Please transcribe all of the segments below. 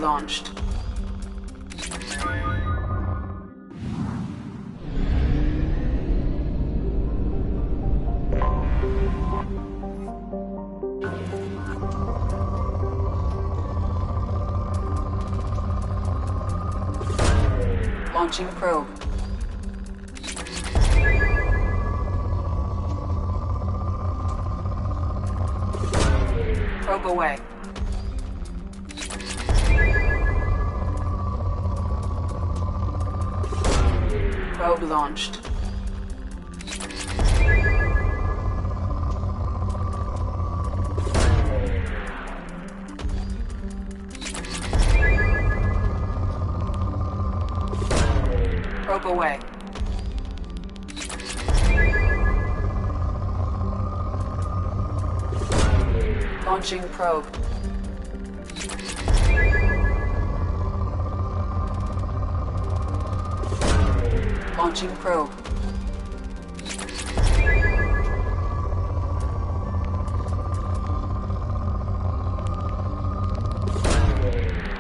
launched. Launching probe. Probe away. Probe launched. Probe away. Launching probe. Launching probe.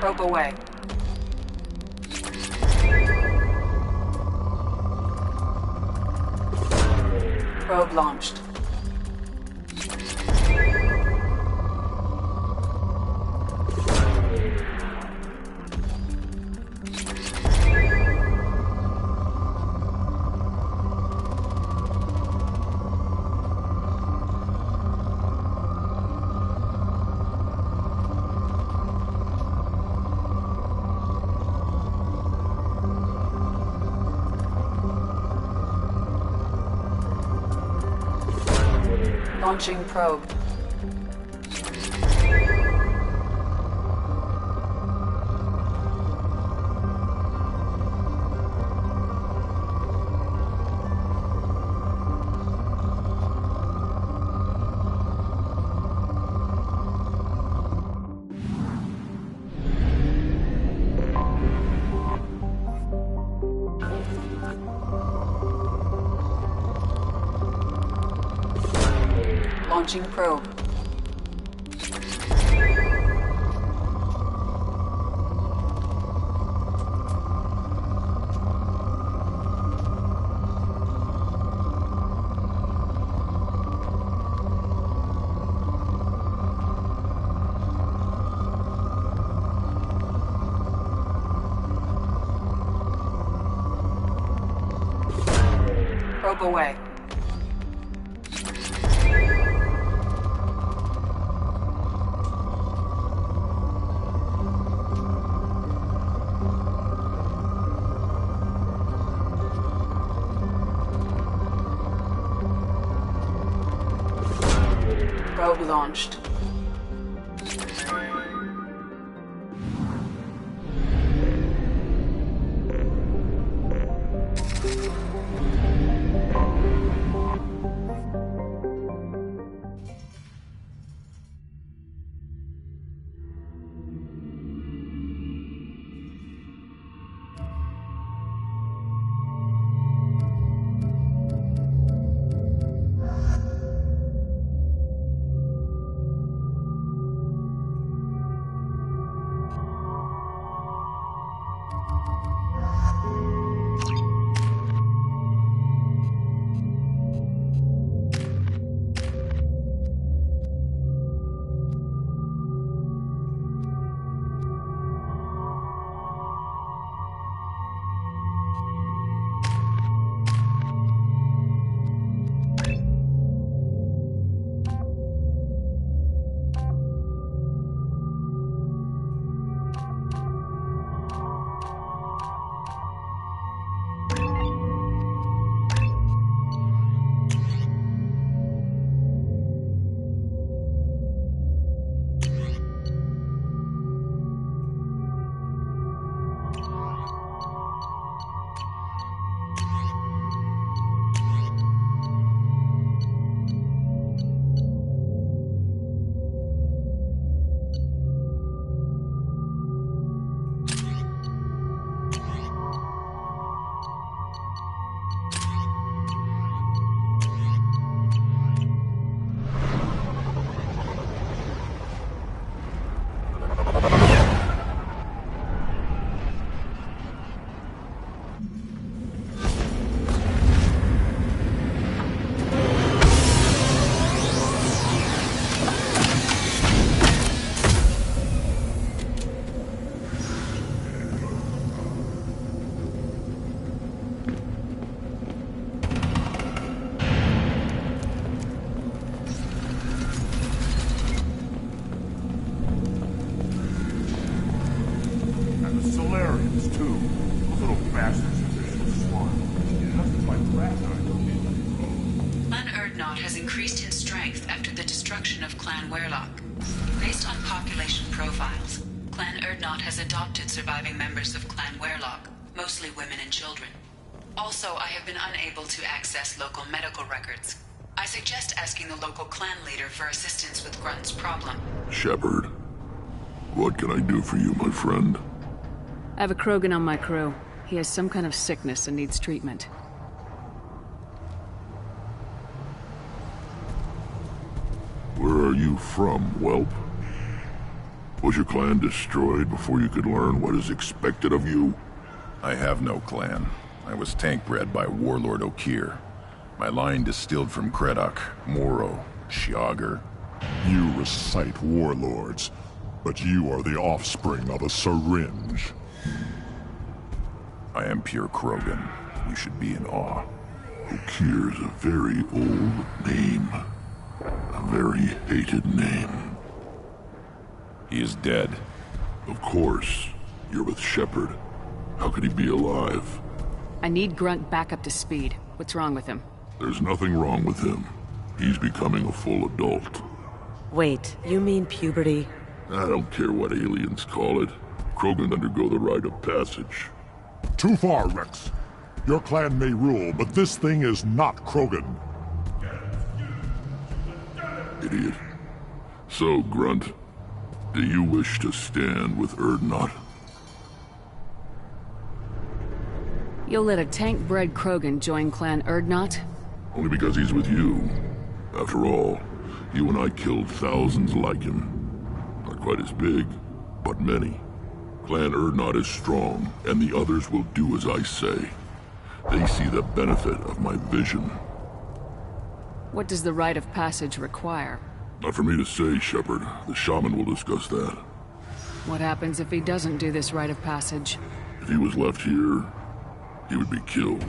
Probe away. Probe launched. Launching probe. Launching probe. Probe away. Probe launched. too. Those little bastards are vicious swine. Nothing like rat Clan Erdnot has increased in strength after the destruction of Clan Werlock. Based on population profiles, Clan Erdnot has adopted surviving members of Clan Werlock, mostly women and children. Also, I have been unable to access local medical records. I suggest asking the local clan leader for assistance with Grunt's problem. Shepard, what can I do for you, my friend? I have a Krogan on my crew. He has some kind of sickness and needs treatment. Where are you from, whelp? Was your clan destroyed before you could learn what is expected of you? I have no clan. I was tank bred by Warlord Okir. My line distilled from Kredok, Moro, Shiagar. You recite warlords, but you are the offspring of a syringe. I am pure Krogan. You should be in awe. Okir's a very old name. A very hated name. He is dead. Of course. You're with Shepard. How could he be alive? I need Grunt back up to speed. What's wrong with him? There's nothing wrong with him. He's becoming a full adult. Wait, you mean puberty? I don't care what aliens call it. Krogan undergo the rite of passage. Too far, Rex. Your clan may rule, but this thing is not Krogan. Idiot. So, Grunt, do you wish to stand with Erdnot? You'll let a tank-bred Krogan join Clan Erdnot? Only because he's with you. After all, you and I killed thousands like him. Not quite as big, but many. Clan Erdnot is strong, and the others will do as I say. They see the benefit of my vision. What does the rite of passage require? Not for me to say, Shepard. The shaman will discuss that. What happens if he doesn't do this rite of passage? If he was left here, he would be killed.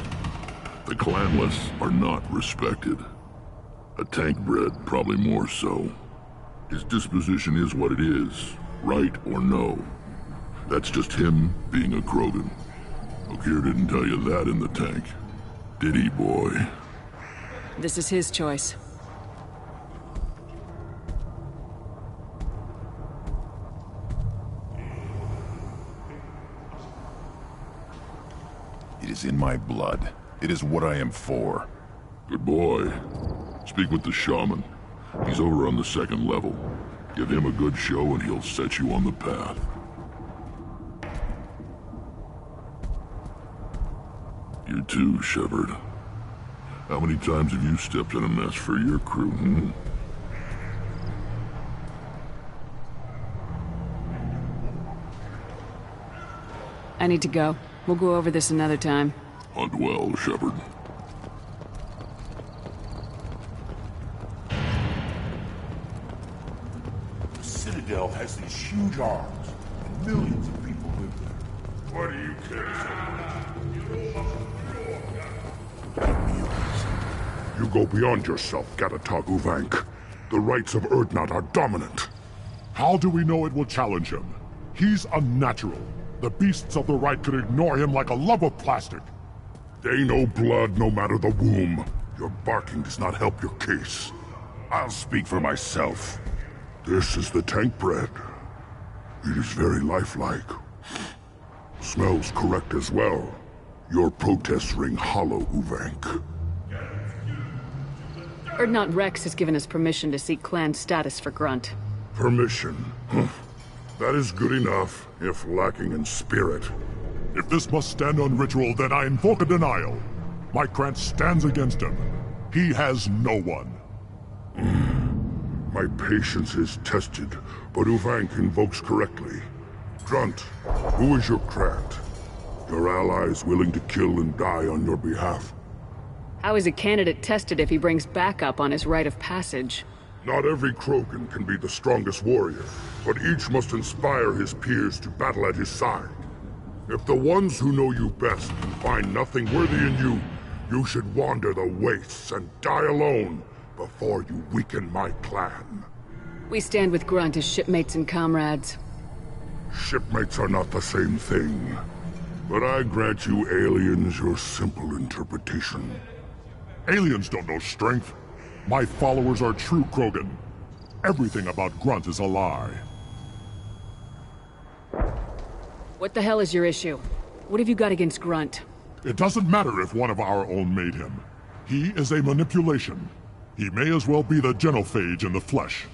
The clanless are not respected. A tank-bred, probably more so. His disposition is what it is, right or no. That's just him being a Krogan. Okir didn't tell you that in the tank. Did he, boy? This is his choice. It is in my blood. It is what I am for. Good boy. Speak with the shaman. He's over on the second level. Give him a good show and he'll set you on the path. You too, Shepard. How many times have you stepped in a mess for your crew, hmm? I need to go. We'll go over this another time. Hunt well, Shepard. The Citadel has these huge arms, and millions of people live there. What do you care so? You go beyond yourself, Gatatog Uvank. The rights of Erdnot are dominant. How do we know it will challenge him? He's unnatural. The beasts of the right could ignore him like a lump of plastic. They know blood no matter the womb. Your barking does not help your case. I'll speak for myself. This is the tank bread. It is very lifelike. Smells correct as well. Your protests ring hollow, Uvank. Erdnot Rex has given us permission to seek clan status for Grunt. Permission? That is good enough, if lacking in spirit. If this must stand on ritual, then I invoke a denial. My clan stands against him. He has no one. My patience is tested, but Uvank invokes correctly. Grunt, who is your Krant? Your allies willing to kill and die on your behalf. How is a candidate tested if he brings backup on his rite of passage? Not every Krogan can be the strongest warrior, but each must inspire his peers to battle at his side. If the ones who know you best can find nothing worthy in you, you should wander the wastes and die alone before you weaken my clan. We stand with Grunt as shipmates and comrades. Shipmates are not the same thing. But I grant you aliens your simple interpretation. Aliens don't know strength. My followers are true Krogan. Everything about Grunt is a lie. What the hell is your issue? What have you got against Grunt? It doesn't matter if one of our own made him. He is a manipulation. He may as well be the genophage in the flesh.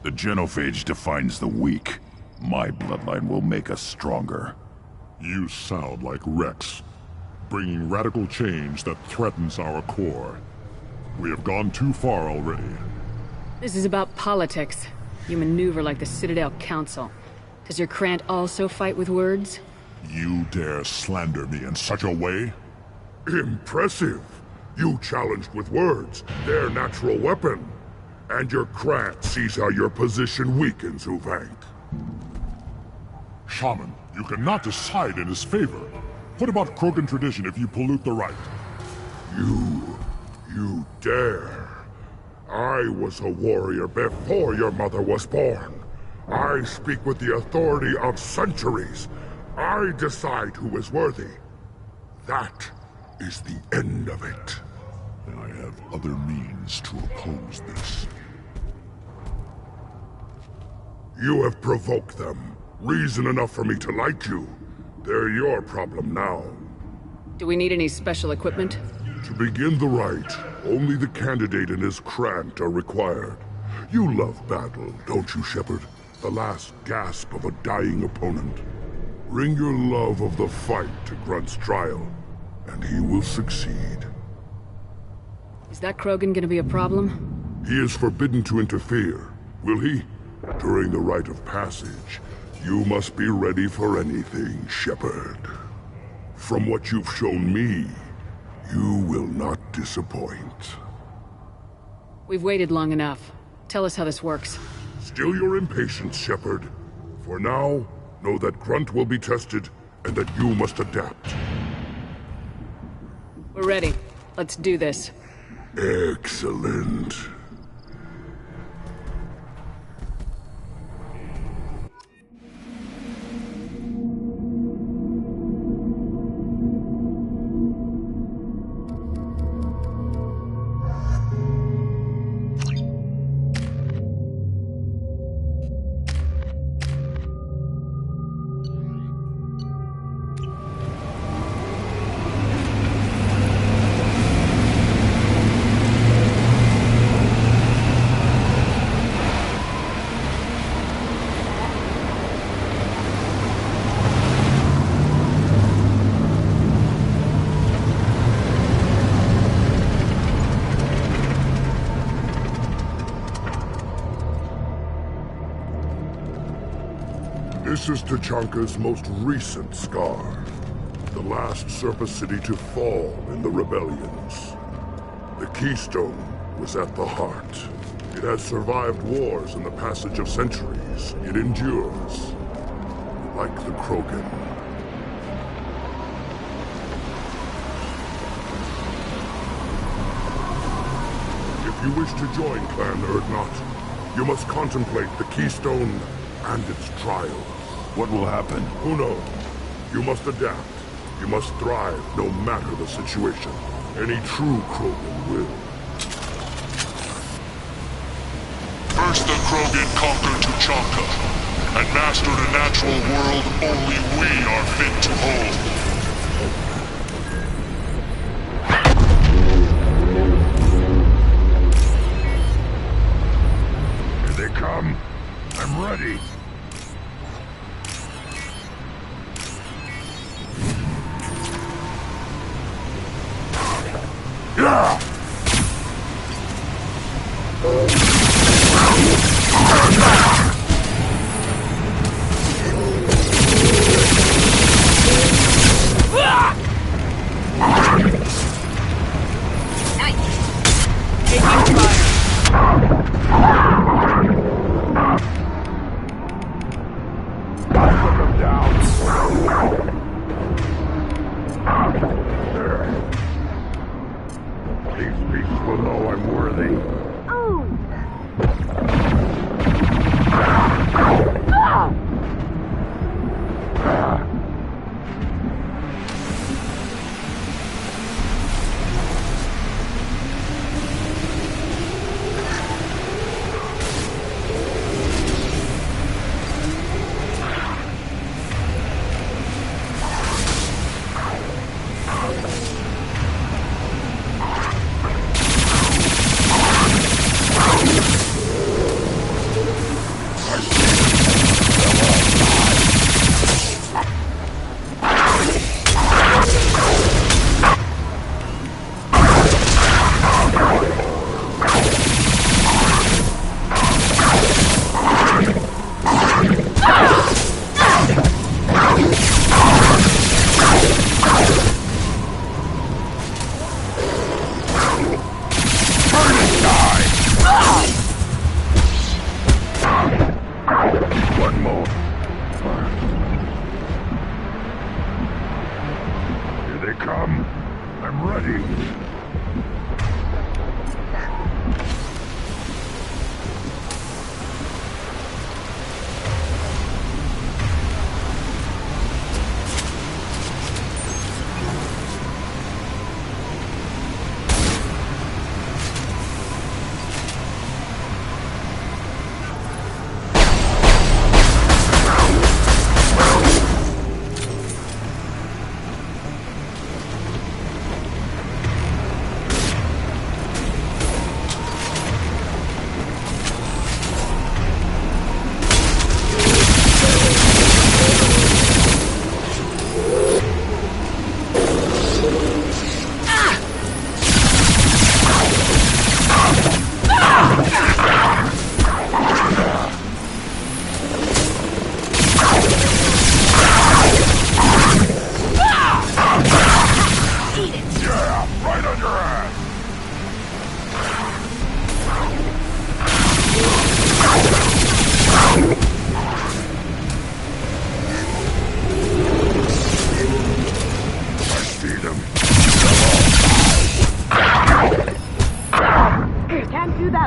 The genophage defines the weak. My bloodline will make us stronger. You sound like Rex, bringing radical change that threatens our core. We have gone too far already. This is about politics. You maneuver like the Citadel Council. Does your Krant also fight with words? You dare slander me in such a way? Impressive! You challenged with words, their natural weapon. And your Krant sees how your position weakens, Uvank. Shaman, you cannot decide in his favor. What about Krogan tradition if you pollute the rite? You dare. I was a warrior before your mother was born. I speak with the authority of centuries. I decide who is worthy. That is the end of it. And I have other means to oppose this. You have provoked them. Reason enough for me to like you. They're your problem now. Do we need any special equipment? To begin the rite, only the candidate and his Krant are required. You love battle, don't you, Shepard? The last gasp of a dying opponent. Bring your love of the fight to Grunt's trial, and he will succeed. Is that Krogan gonna be a problem? He is forbidden to interfere, will he? During the rite of passage, you must be ready for anything, Shepard. From what you've shown me, you will not disappoint. We've waited long enough. Tell us how this works. Still your impatience, Shepard. For now, know that Grunt will be tested, and that you must adapt. We're ready. Let's do this. Excellent. This is Tuchanka's most recent scar. The last surface city to fall in the rebellions. The Keystone was at the heart. It has survived wars and the passage of centuries. It endures. Like the Krogan. If you wish to join Clan Urdnot, you must contemplate the Keystone and its trials. What will happen? Who knows? You must adapt. You must thrive, no matter the situation. Any true Krogan will. First the Krogan conquered Tuchanka, and mastered a natural world only we are fit to hold. Here they come. I'm ready. come. I'm ready.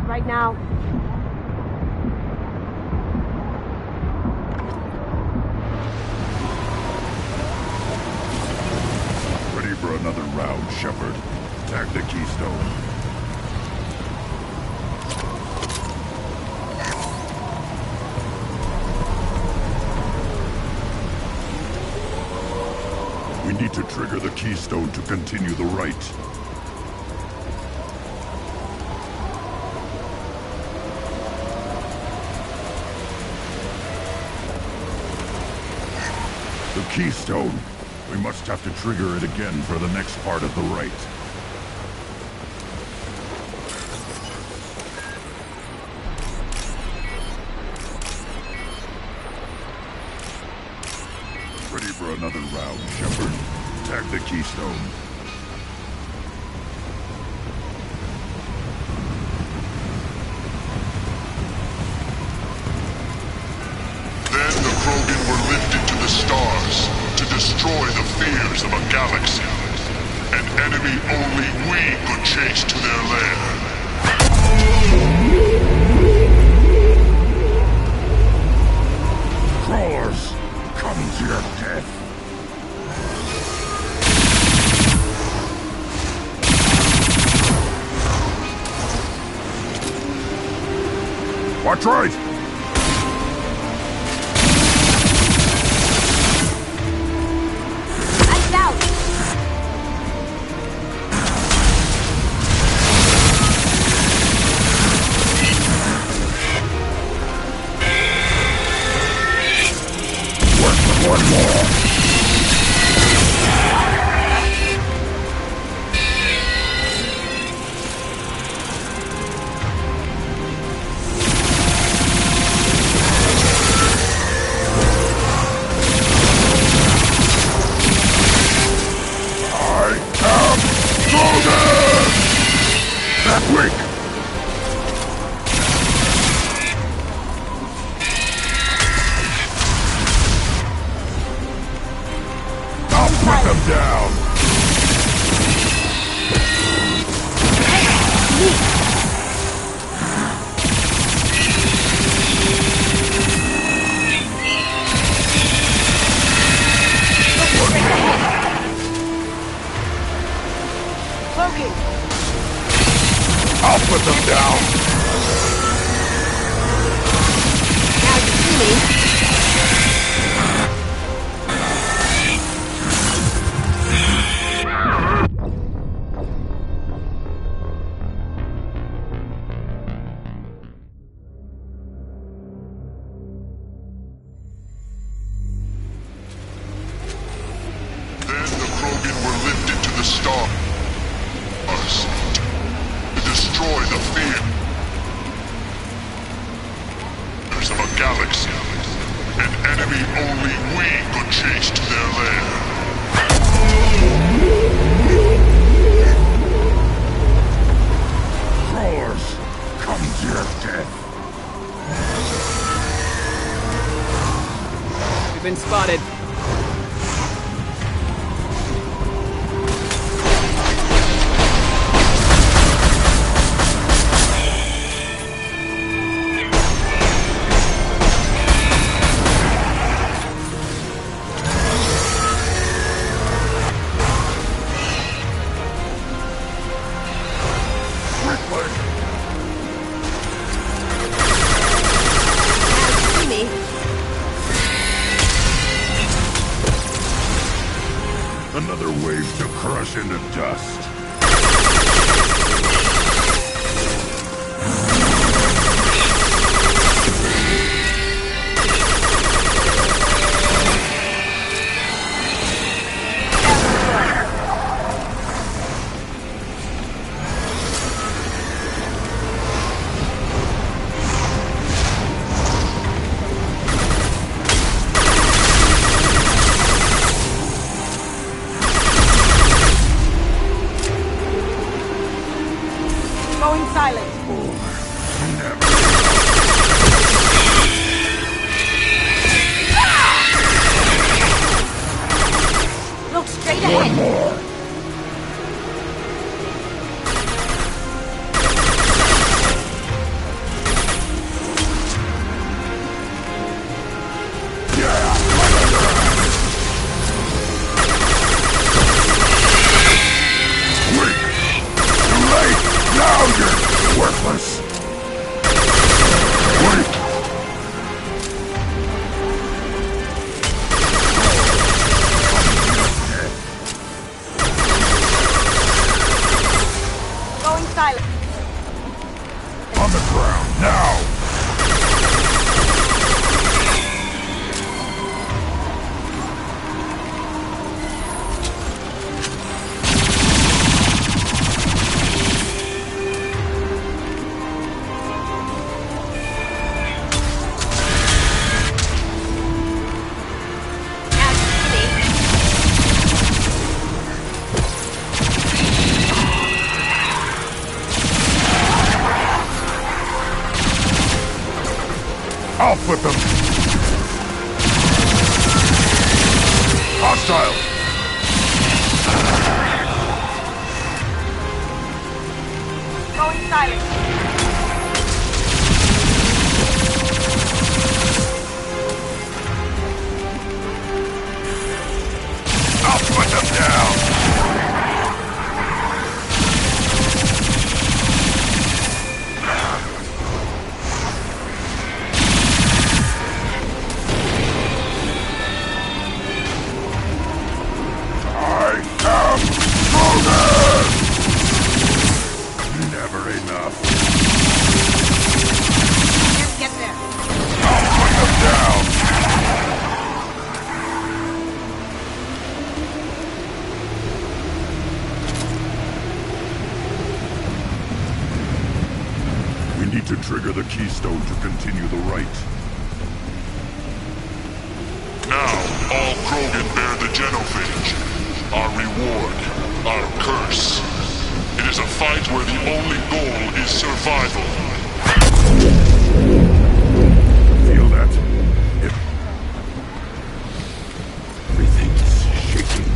Right now. Ready for another round, Shepard. Attack the keystone. We need to trigger the keystone to continue the rite. The keystone. We must have to trigger it again for the next part of the rite. Ready for another round, Shepard. Attack the keystone. Then the Krogan were lifted to the stars to destroy the fears of a galaxy. An enemy only we could chase to their lair. Crawlers, come to your death. Watch right! One more. I am golden! That weak! Put them down! Cloaking! I'll put them down! Now you see me. Galaxy. An enemy only we could chase to their lair. Crawlers, come to your death. We've been spotted. Another wave to crush into dust. Going silent. Look straight ahead. One more. Worthless. Wait. Going silent. On the ground, now! I'll flip them! Hostile! Going silent. I'll put them down! Never enough. Just get there. I'll put them down. We need to trigger the keystone to continue the rite. Now, all Krogan bear the genophage. Our reward, our curse. It is a fight where the only goal is survival. Feel that? Everything's shaking.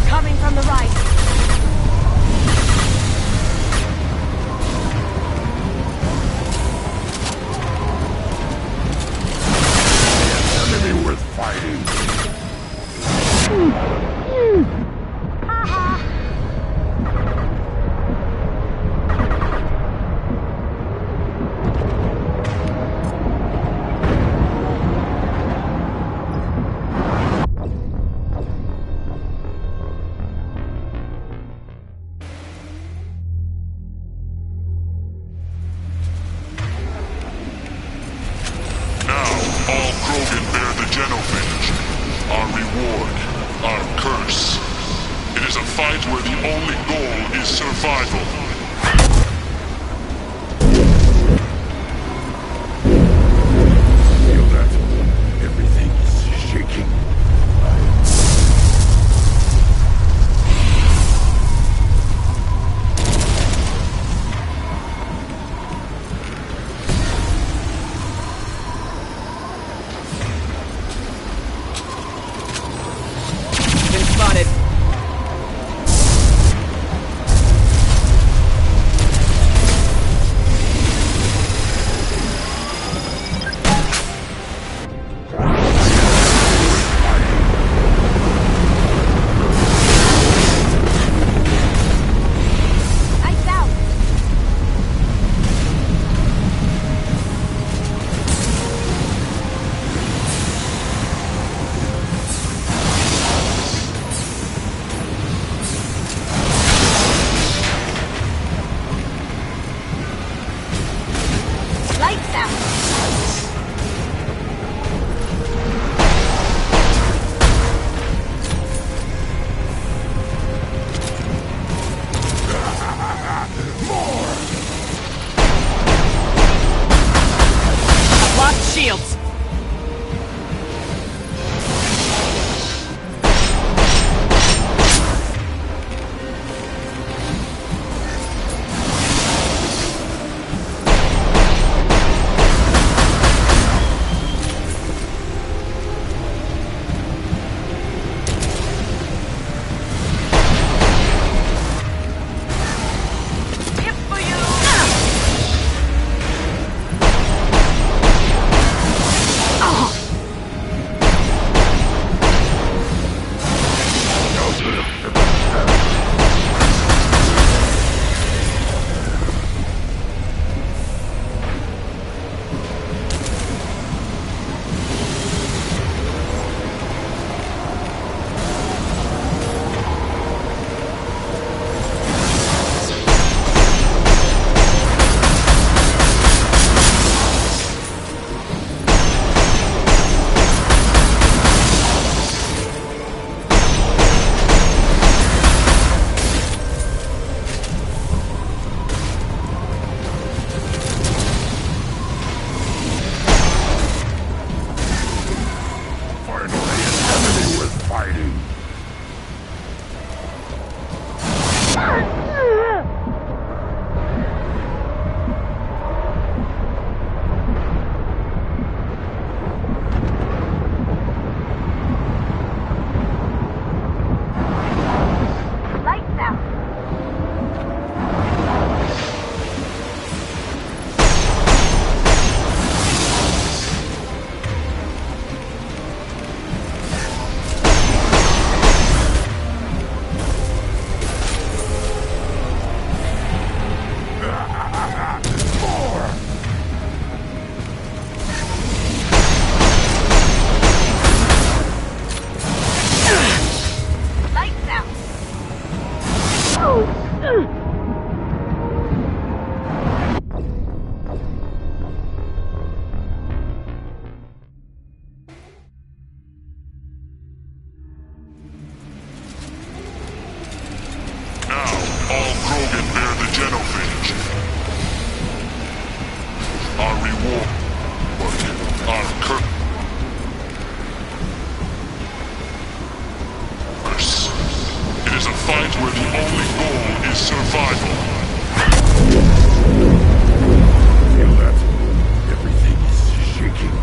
Coming from the right. Enemy worth fighting. All Krogan bear the genophage. Our reward, our curse. It is a fight where the only goal is survival. Feel that? Everything's shaking. Been spotted. where the only goal is survival. Feel that? Everything is shaking.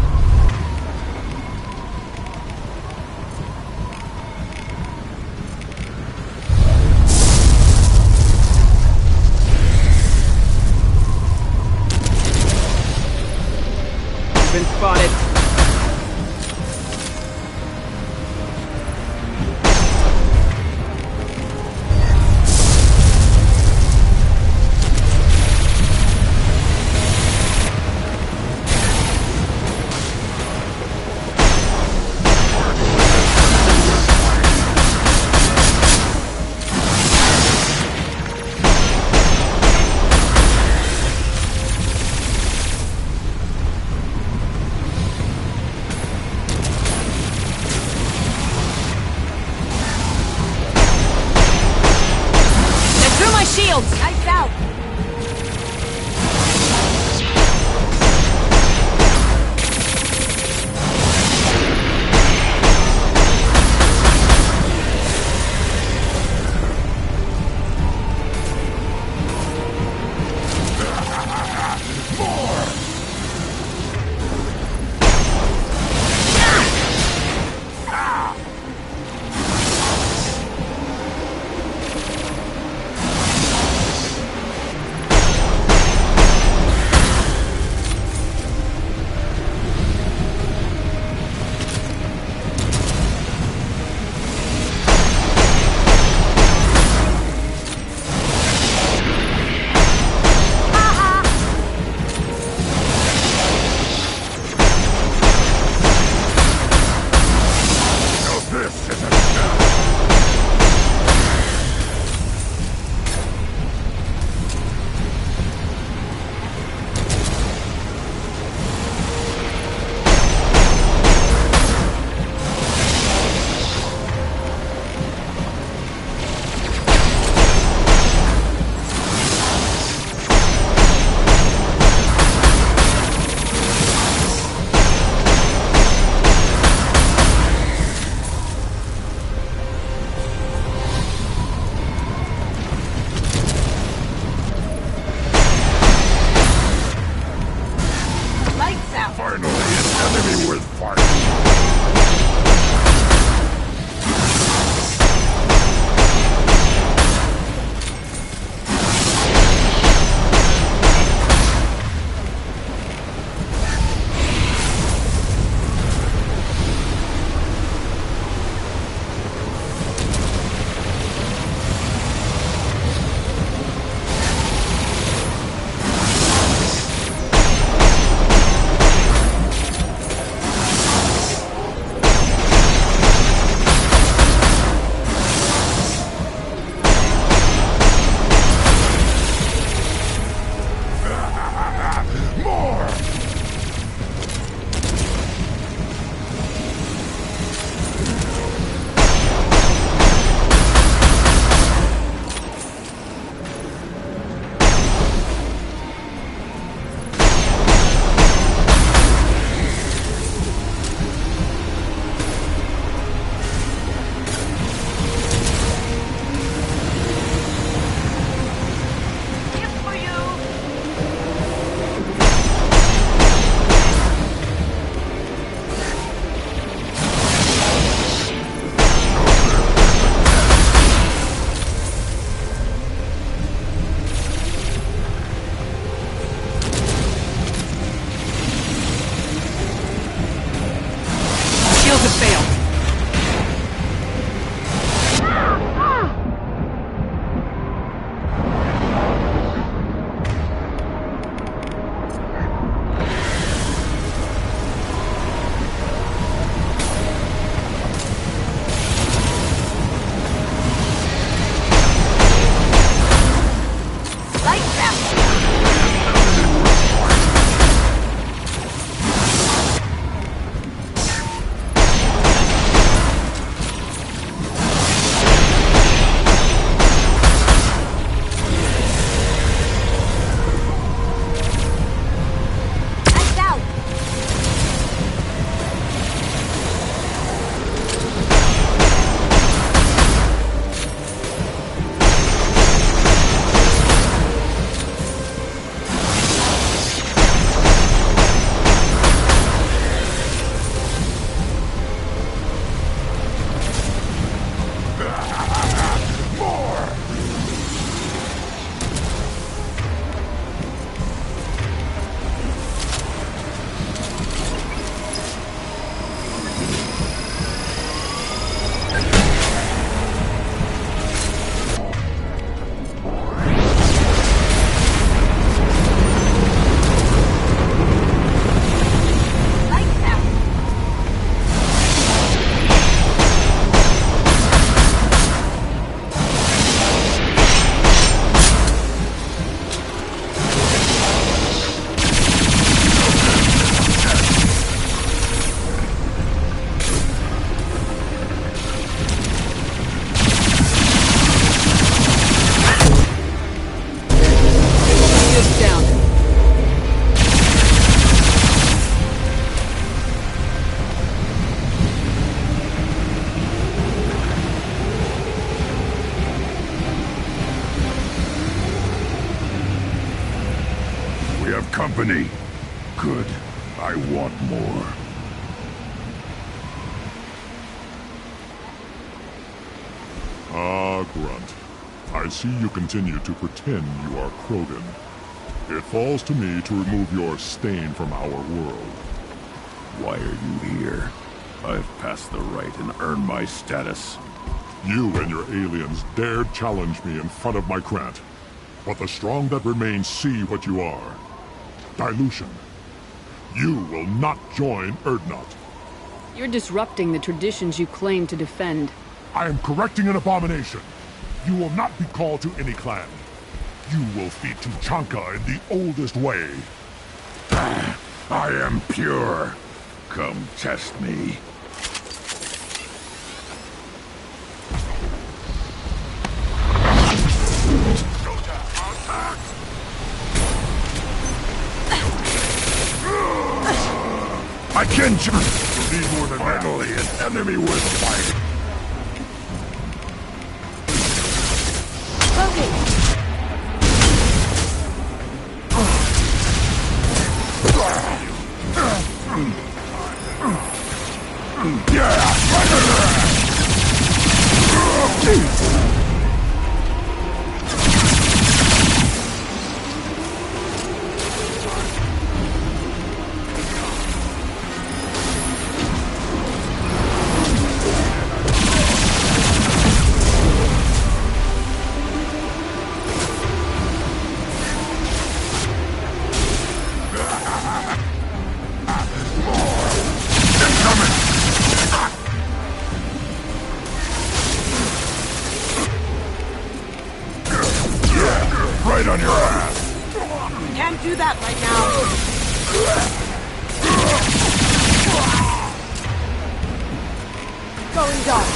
Been spotted. Shields! Lights out! Company. Good. I want more. Ah, Grunt. I see you continue to pretend you are Krogan. It falls to me to remove your stain from our world. Why are you here? I've passed the rite and earned my status. You and your aliens dared challenge me in front of my Krant. But the strong that remain see what you are. Dilution. You will not join Erdnot. You're disrupting the traditions you claim to defend. I am correcting an abomination. You will not be called to any clan. You will feed Tuchanka in the oldest way. I am pure. Come test me. I can just need more than finally an enemy worth fighting. Right on your ass! Can't do that right now. Going dark.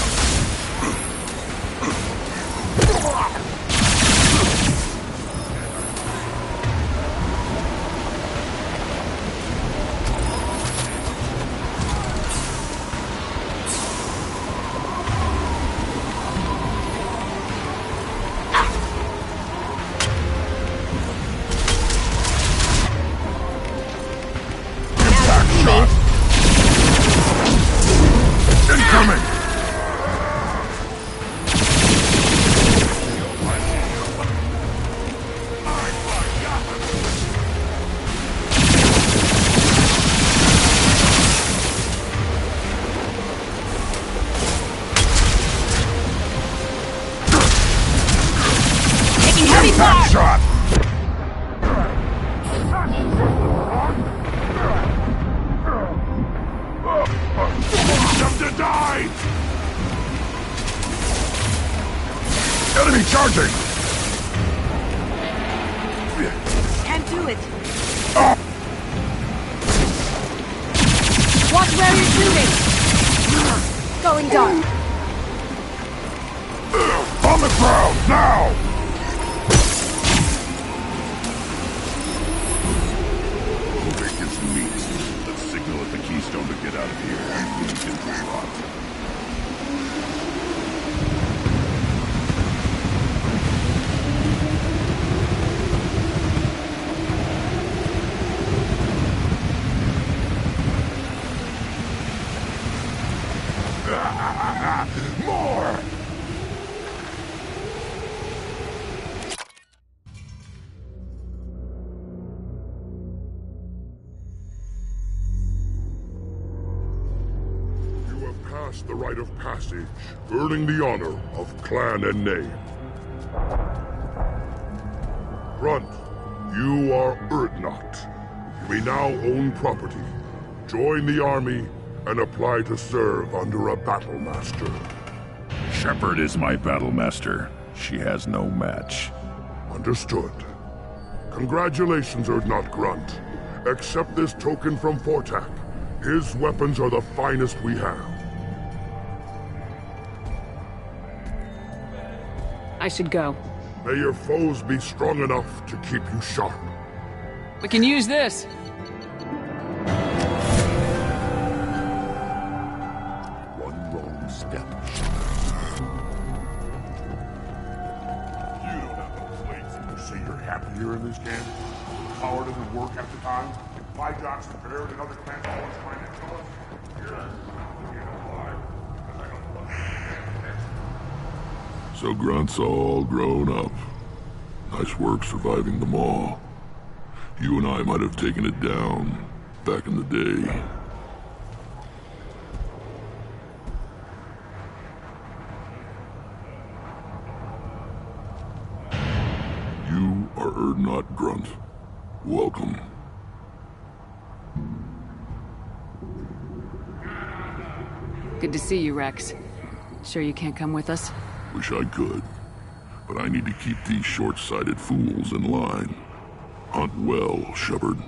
Shot! Them to die! Enemy charging! Can't do it. Oh. Watch where you're shooting. Going dark. On the ground, now! The keystone to get out of here and leave it to rot. More! rite of passage, earning the honor of clan and name. Grunt, you are Urdnot. You may now own property. Join the army and apply to serve under a battle master. Shepard is my battle master. She has no match. Understood. Congratulations, Urdnot Grunt. Accept this token from Fortak. His weapons are the finest we have. I should go. May your foes be strong enough to keep you sharp. We can use this. One wrong step. You don't have no place. You say you're happy here in this camp? Power doesn't work half the time. My job's prepared and other clans are always trying to kill us. So Grunt's all grown up. Nice work surviving them all. You and I might have taken it down back in the day. You are Urdnot Grunt. Welcome. Good to see you, Rex. Sure you can't come with us? Wish I could, but I need to keep these short-sighted fools in line. Hunt well, Shepard.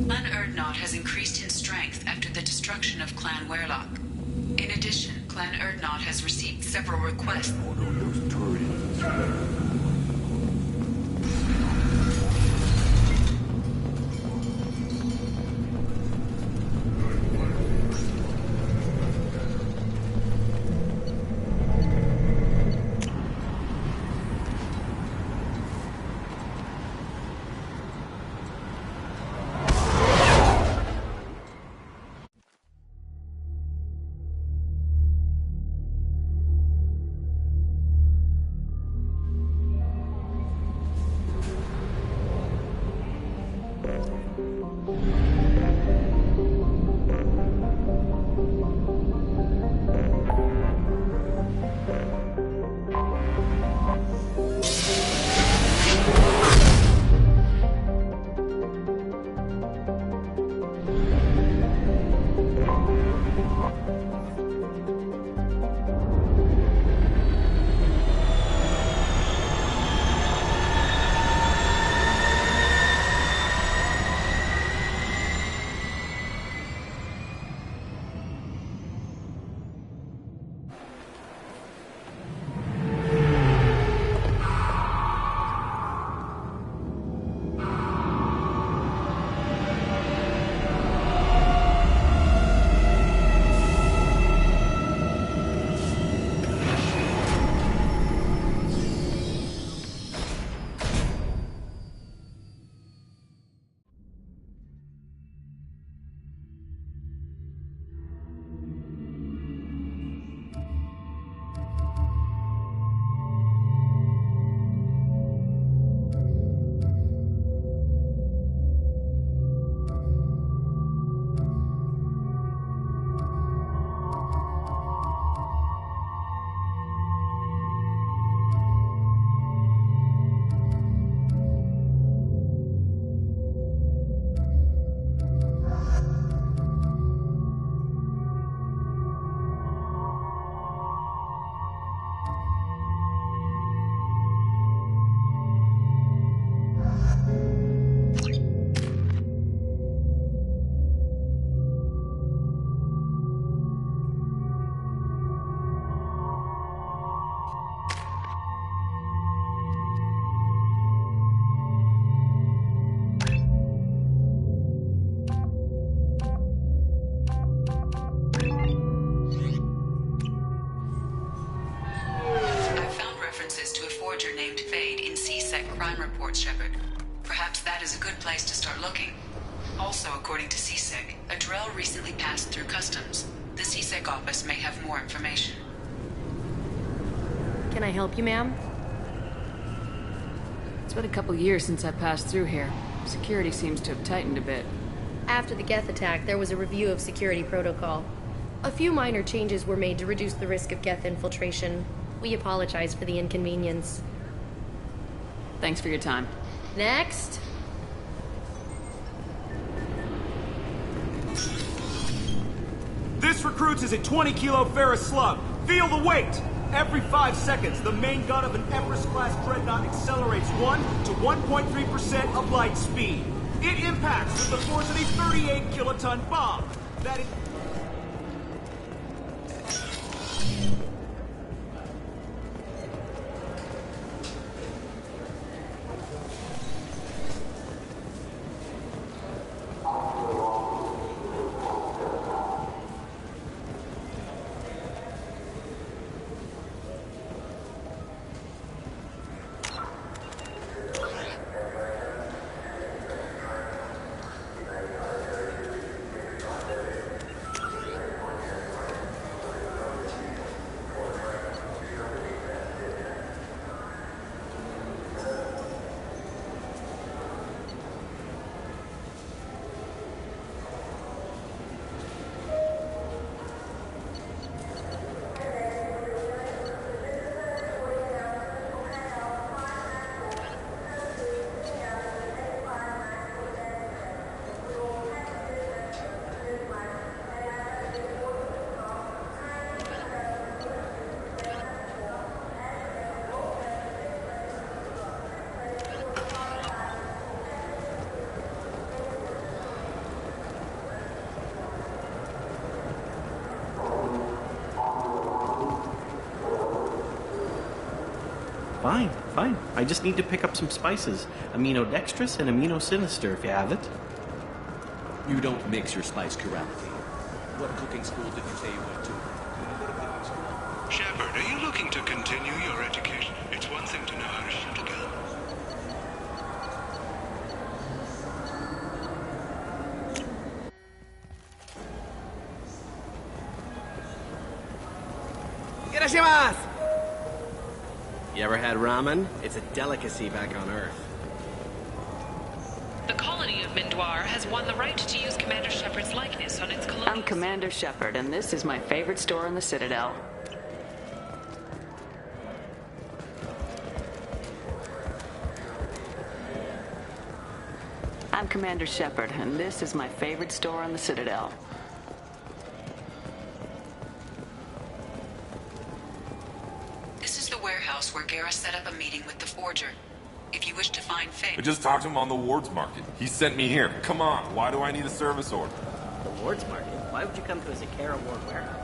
Clan Urdnot has increased in strength after the destruction of Clan Werlock. In addition, Clan Urdnot has received several requests. Shepard. Perhaps that is a good place to start looking. Also, according to CSEC, a Drell recently passed through customs. The CSEC office may have more information. Can I help you, ma'am? It's been a couple years since I passed through here. Security seems to have tightened a bit. After the Geth attack, there was a review of security protocol. A few minor changes were made to reduce the risk of Geth infiltration. We apologize for the inconvenience. Thanks for your time. Next. This recruits is a 20-kilo ferrous slug. Feel the weight! Every 5 seconds, the main gun of an Everest-class dreadnought accelerates 1 to 1.3% of light speed. It impacts with the force of a 38-kiloton bomb. That is... Fine. I just need to pick up some spices. Aminodextrous and aminosinister, if you have it. You don't mix your spice correctly. What cooking school did you say you went to? Shepard, are you looking to continue your education? It's one thing to know how to shoot a gun. Irashimasu! You ever had ramen? It's a delicacy back on Earth. The colony of Mindoir has won the right to use Commander Shepard's likeness on its colonial... I'm Commander Shepard, and this is my favorite store in the Citadel. I'm Commander Shepard, and this is my favorite store in the Citadel. This is the warehouse where Garrus set up a meeting with the Forger. If you wish to find Faye... I just talked to him on the Wards Market. He sent me here. Come on, why do I need a service order? The Wards Market? Why would you come to a Zakara Ward warehouse?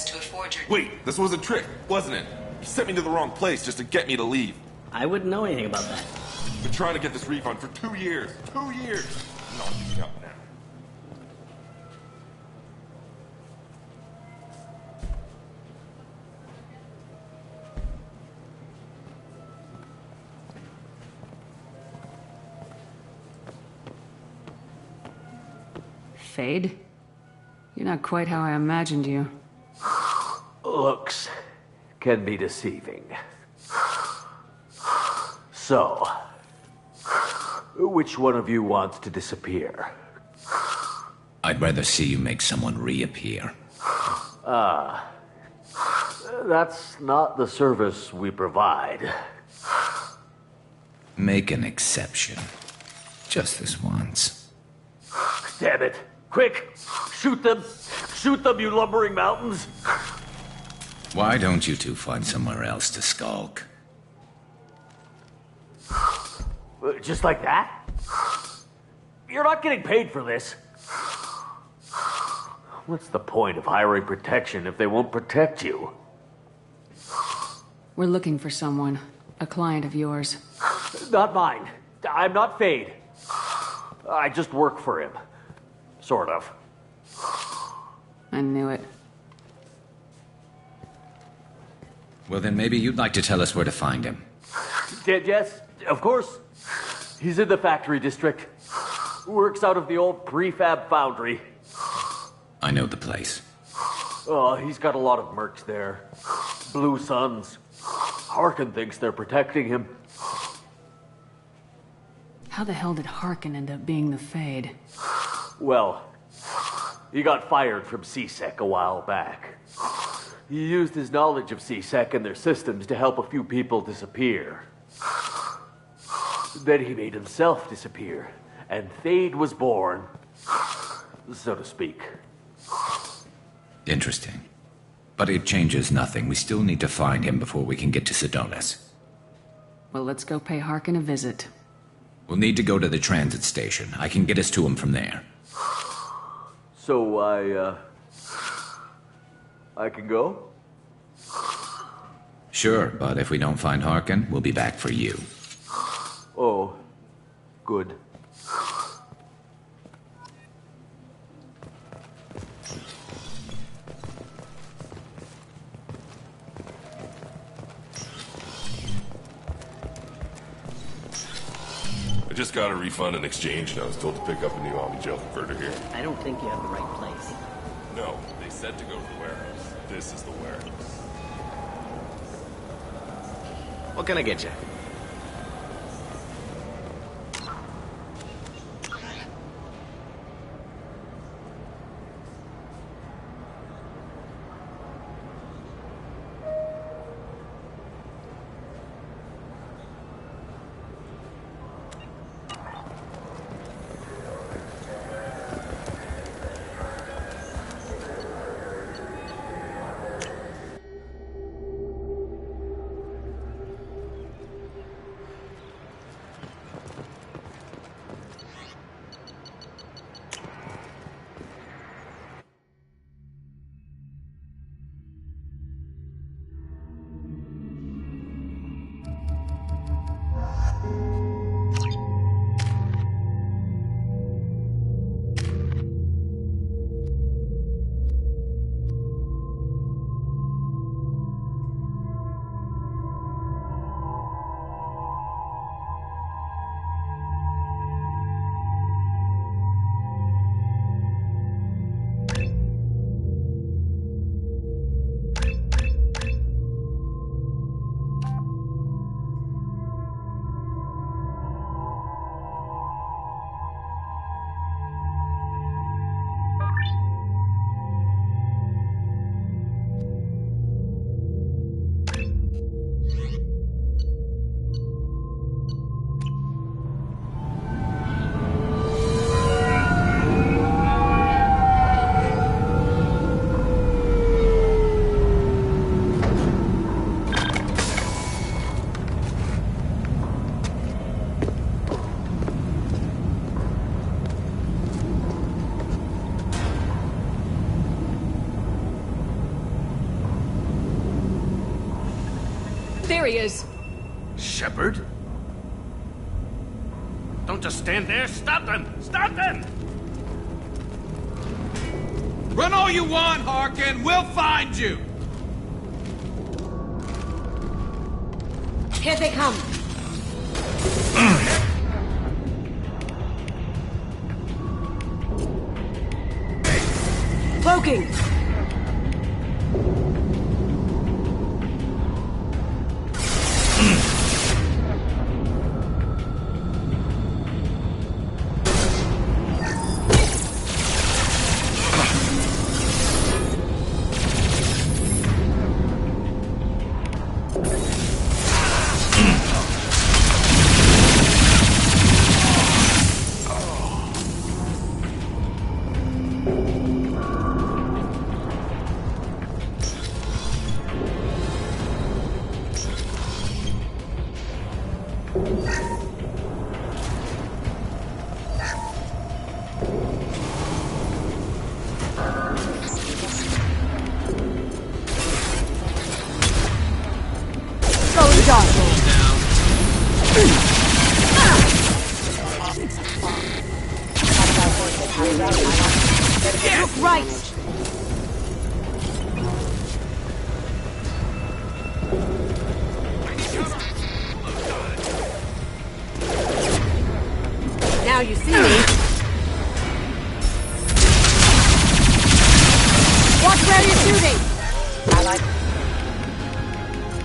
To a forger. Wait, this was a trick, wasn't it? He sent me to the wrong place just to get me to leave. I wouldn't know anything about that. Been trying to get this refund for 2 years. 2 years! Not giving up now. Fade? You're not quite how I imagined you. Looks can be deceiving. So, which one of you wants to disappear? I'd rather see you make someone reappear. That's not the service we provide. Make an exception. Just this once. Damn it. Quick! Shoot them! Shoot them, you lumbering mountains! Why don't you two find somewhere else to skulk? Just like that? You're not getting paid for this. What's the point of hiring protection if they won't protect you? We're looking for someone. A client of yours. Not mine. I'm not Fade. I just work for him. Sort of. I knew it. Well, then maybe you'd like to tell us where to find him. Yes, of course. He's in the factory district. Works out of the old prefab foundry. I know the place. Oh, he's got a lot of mercs there. Blue Suns. Harkin thinks they're protecting him. How the hell did Harkin end up being the Fade? Well, he got fired from C-Sec a while back. He used his knowledge of C-Sec and their systems to help a few people disappear. Then he made himself disappear, and Fade was born, so to speak. Interesting. But it changes nothing. We still need to find him before we can get to Sedonis. Well, let's go pay Harkin a visit. We'll need to go to the transit station. I can get us to him from there. So I can go? Sure, but if we don't find Harkin, we'll be back for you. Oh, good. I just got a refund and exchange, and I was told to pick up a new Omni-Gel converter here. I don't think you have the right place. No, they said to go to the warehouse. This is the warehouse. What can I get you? There he is. Shepard? Don't just stand there. Stop them! Stop them! Run all you want, Harkin. We'll find you. Here they come. Cloaking. Going dark. Look right. Now you see me. Watch where you're shooting. I like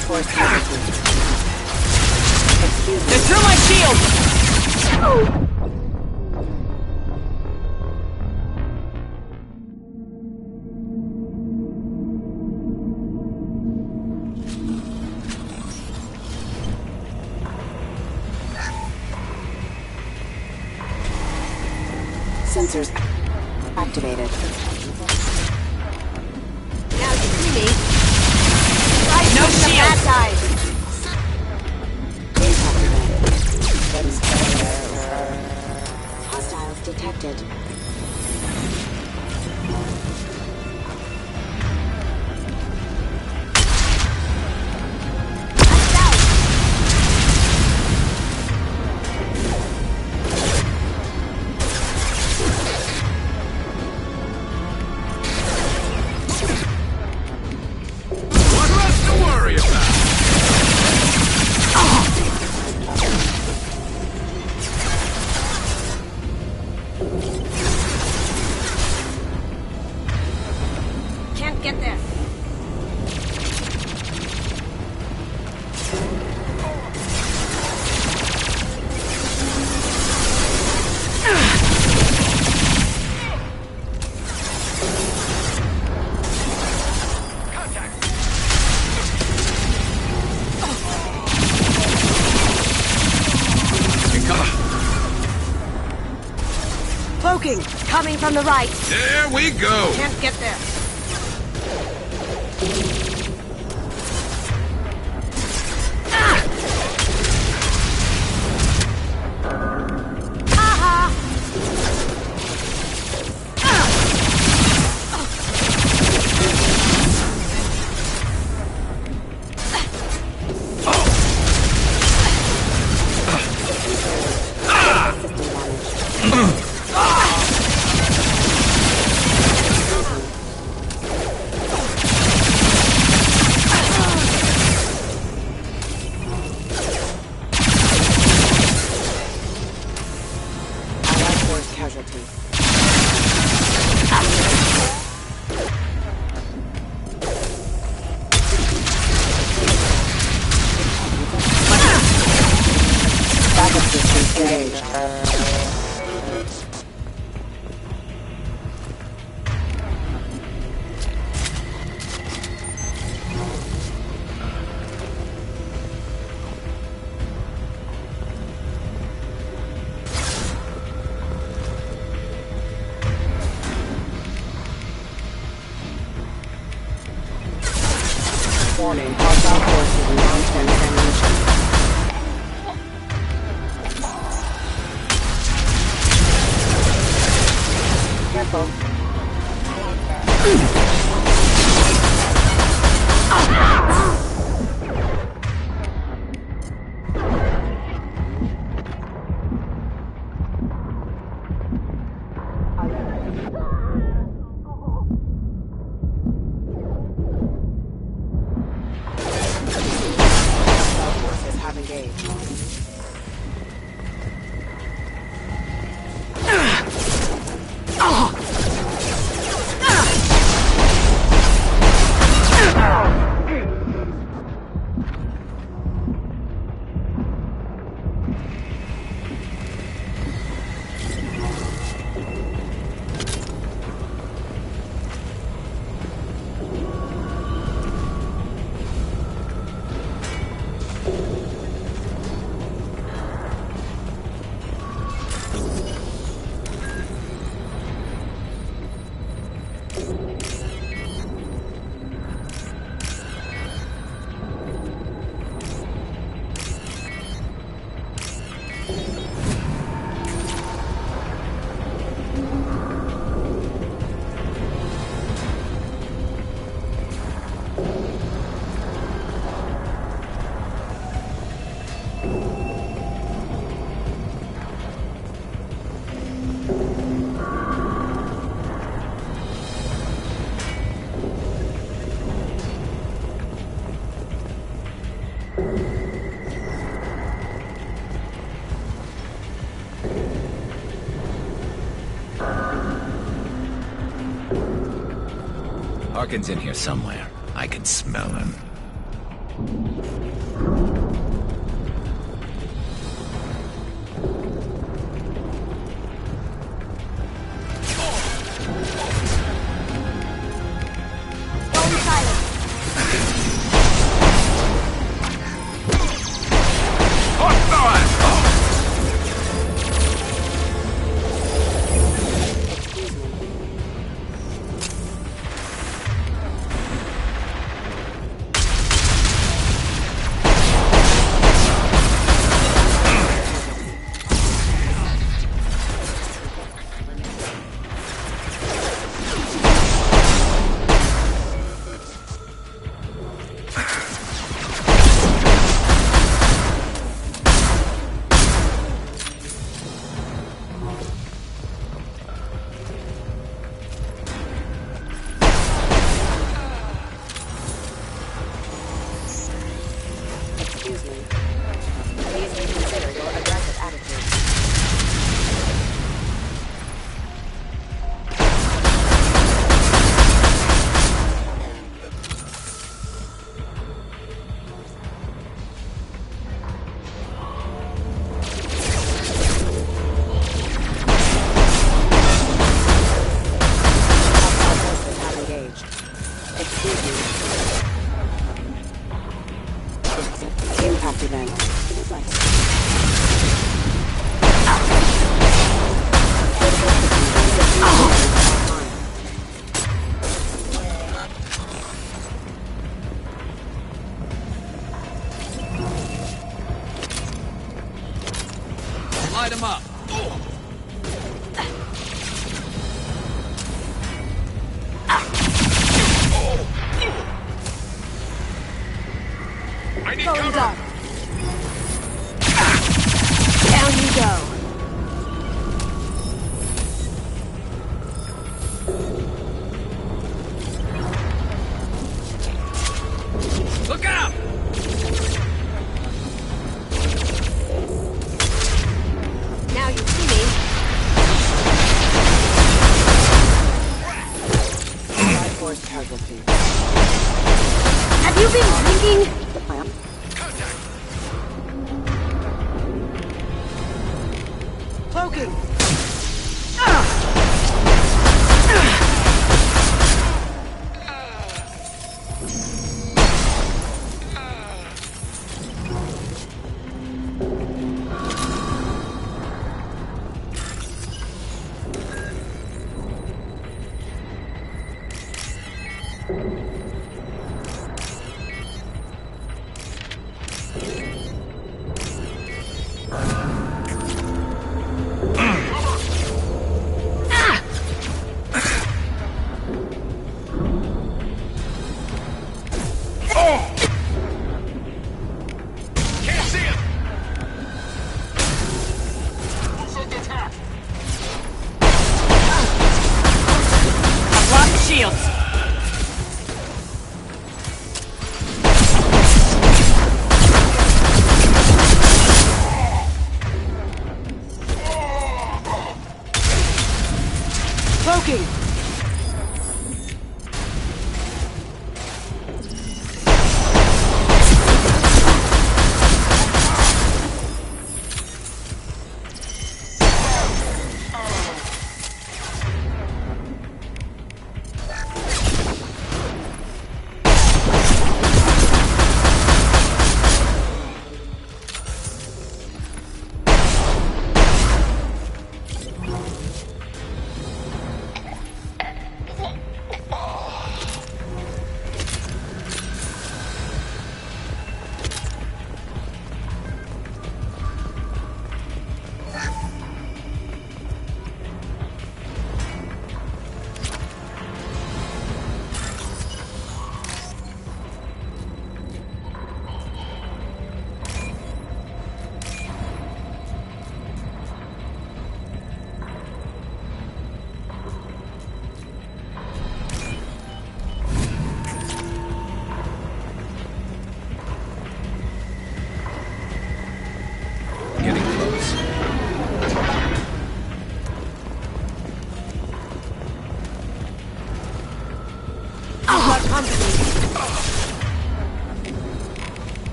towards casualty. Excuse me. They threw my shield. Sensors activated. Now you see me. Right, no shield. The bad guys. Hostiles detected. Get there. Cloaking, coming from the right. There we go. Can't get there. Warning, hostile forces launch ammunition. Careful. Harkin's in here somewhere. I can smell him. Light him up. I need cover. Dark. Down you go. Look out! Now you see me. Force casualty. Have you been drinking? Cloaking.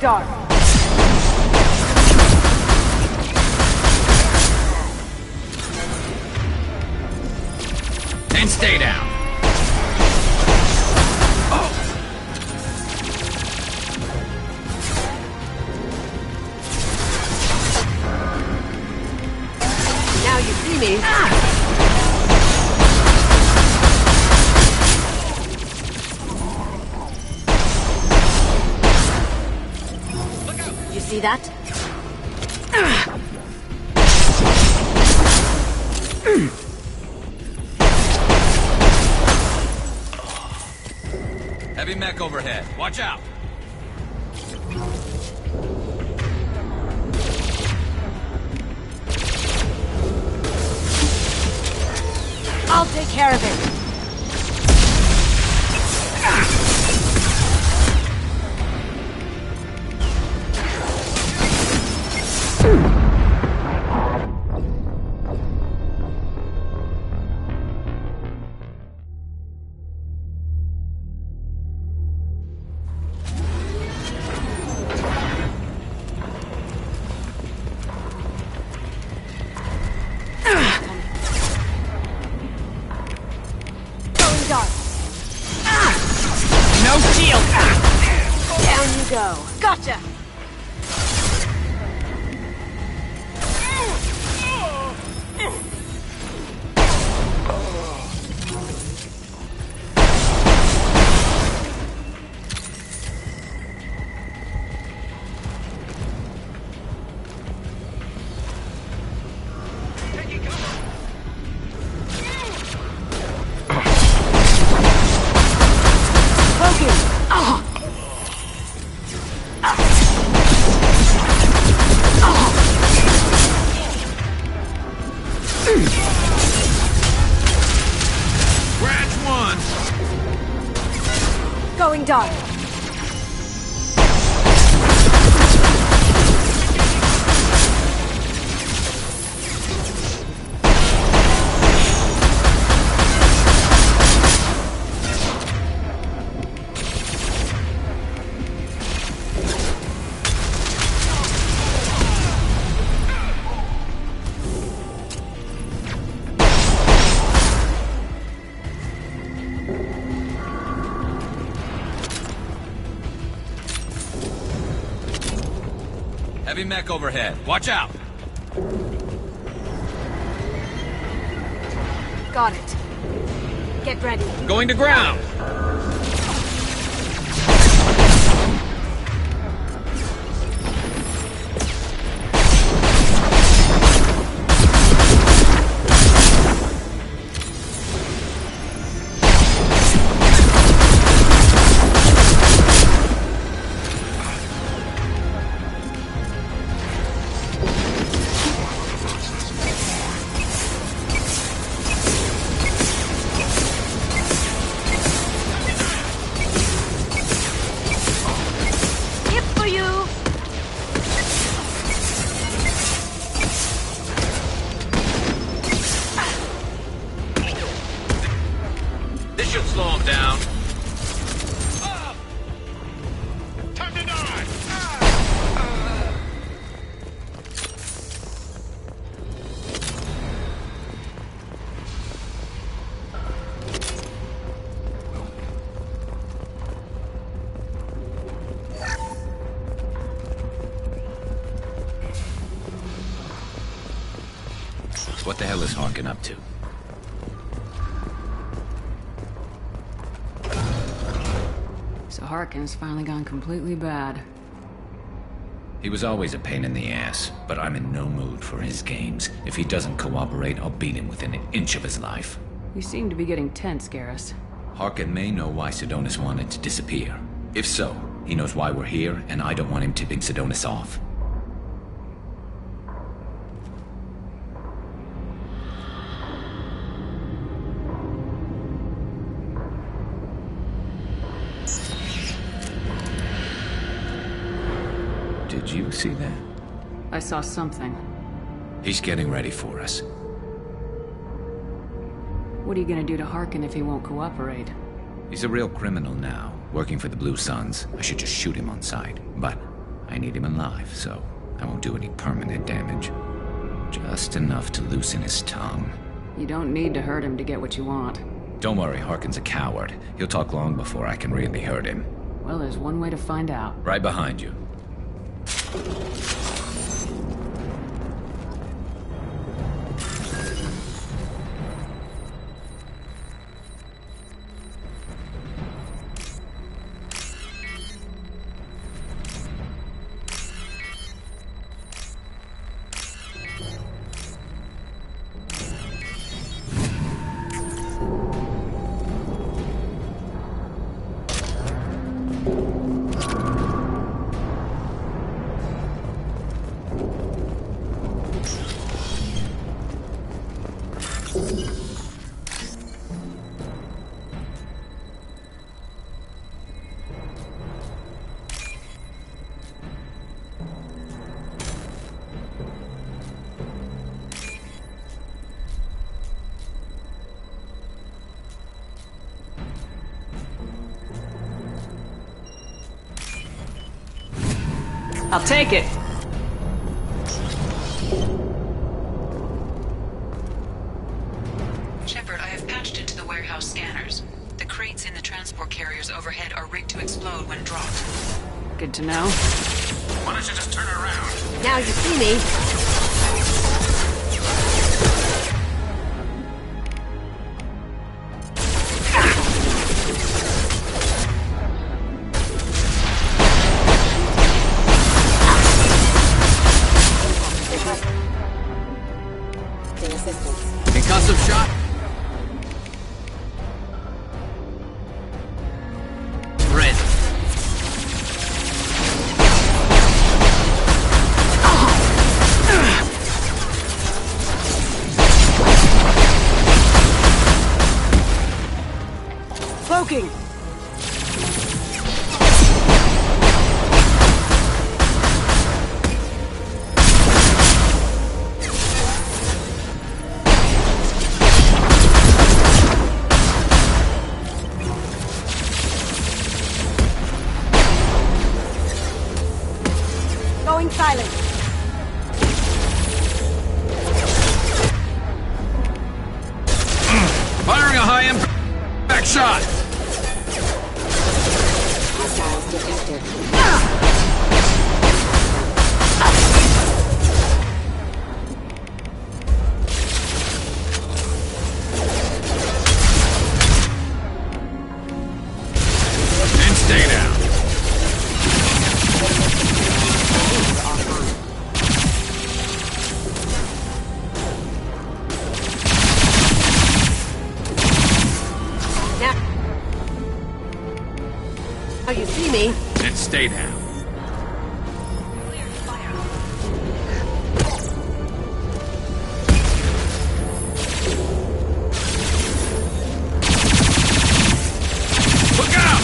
dark. And stay down. Now you see me. You see that? Heavy mech overhead. Watch out. I'll take care of it. Gotcha! Going dark. Heavy mech overhead. Watch out! Got it. Get ready. Going to ground! What the hell is Harkin up to? So Harkin's finally gone completely bad. He was always a pain in the ass, but I'm in no mood for his games. If he doesn't cooperate, I'll beat him within an inch of his life. You seem to be getting tense, Garrus. Harkin may know why Sidonis wanted to disappear. If so, he knows why we're here, and I don't want him tipping Sidonis off. Did you see that? I saw something. He's getting ready for us. What are you gonna do to Harkin if he won't cooperate? He's a real criminal now, working for the Blue Suns. I should just shoot him on sight. But I need him alive, so I won't do any permanent damage. Just enough to loosen his tongue. You don't need to hurt him to get what you want. Don't worry, Harkin's a coward. He'll talk long before I can really hurt him. Well, there's one way to find out. Right behind you. I'll take it. Shepard, I have patched into the warehouse scanners. The crates in the transport carriers overhead are rigged to explode when dropped. Good to know. Why don't you just turn around? Now you see me. Concussive shot. Red. Cloaking. Going silent. Firing a high impact shot. Hostiles detected. And stay down. Now you see me. And stay down. Look out!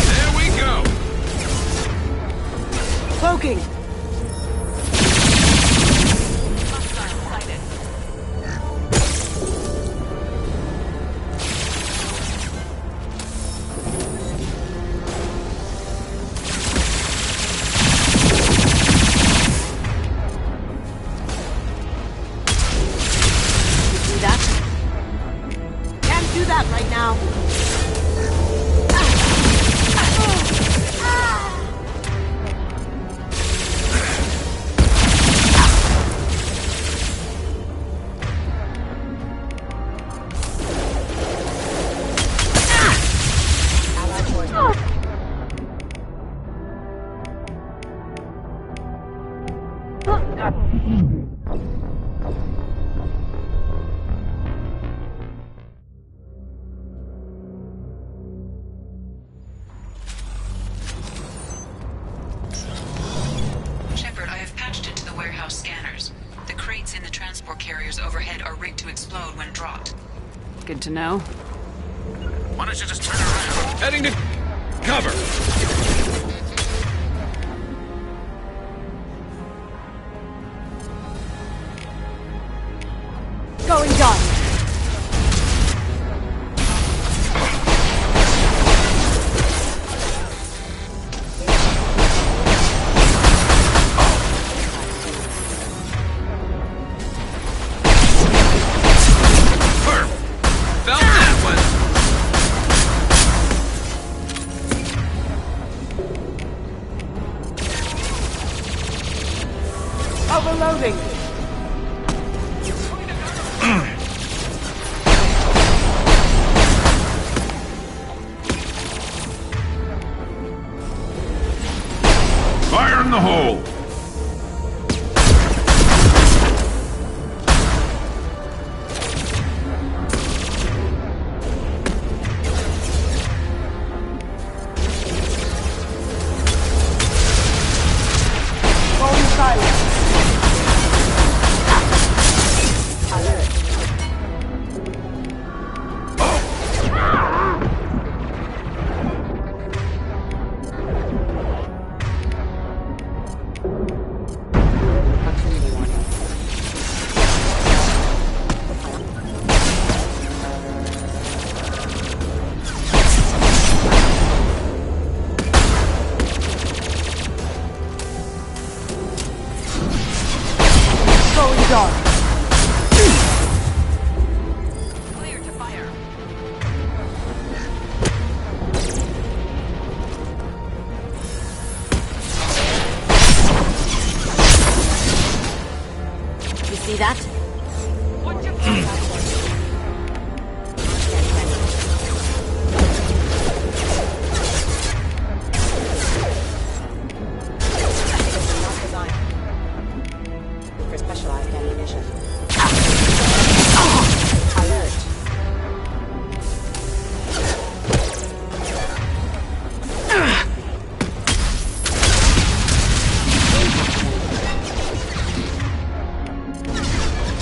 There we go. Cloaking. See that? Can't do that right now. ahead are rigged to explode when dropped. Good to know. Why don't you just turn around? Heading to cover. Going dark. Overloading. Fire in the hole! Going silent. Going dark. Clear to fire. You see that? For specialized ammunition.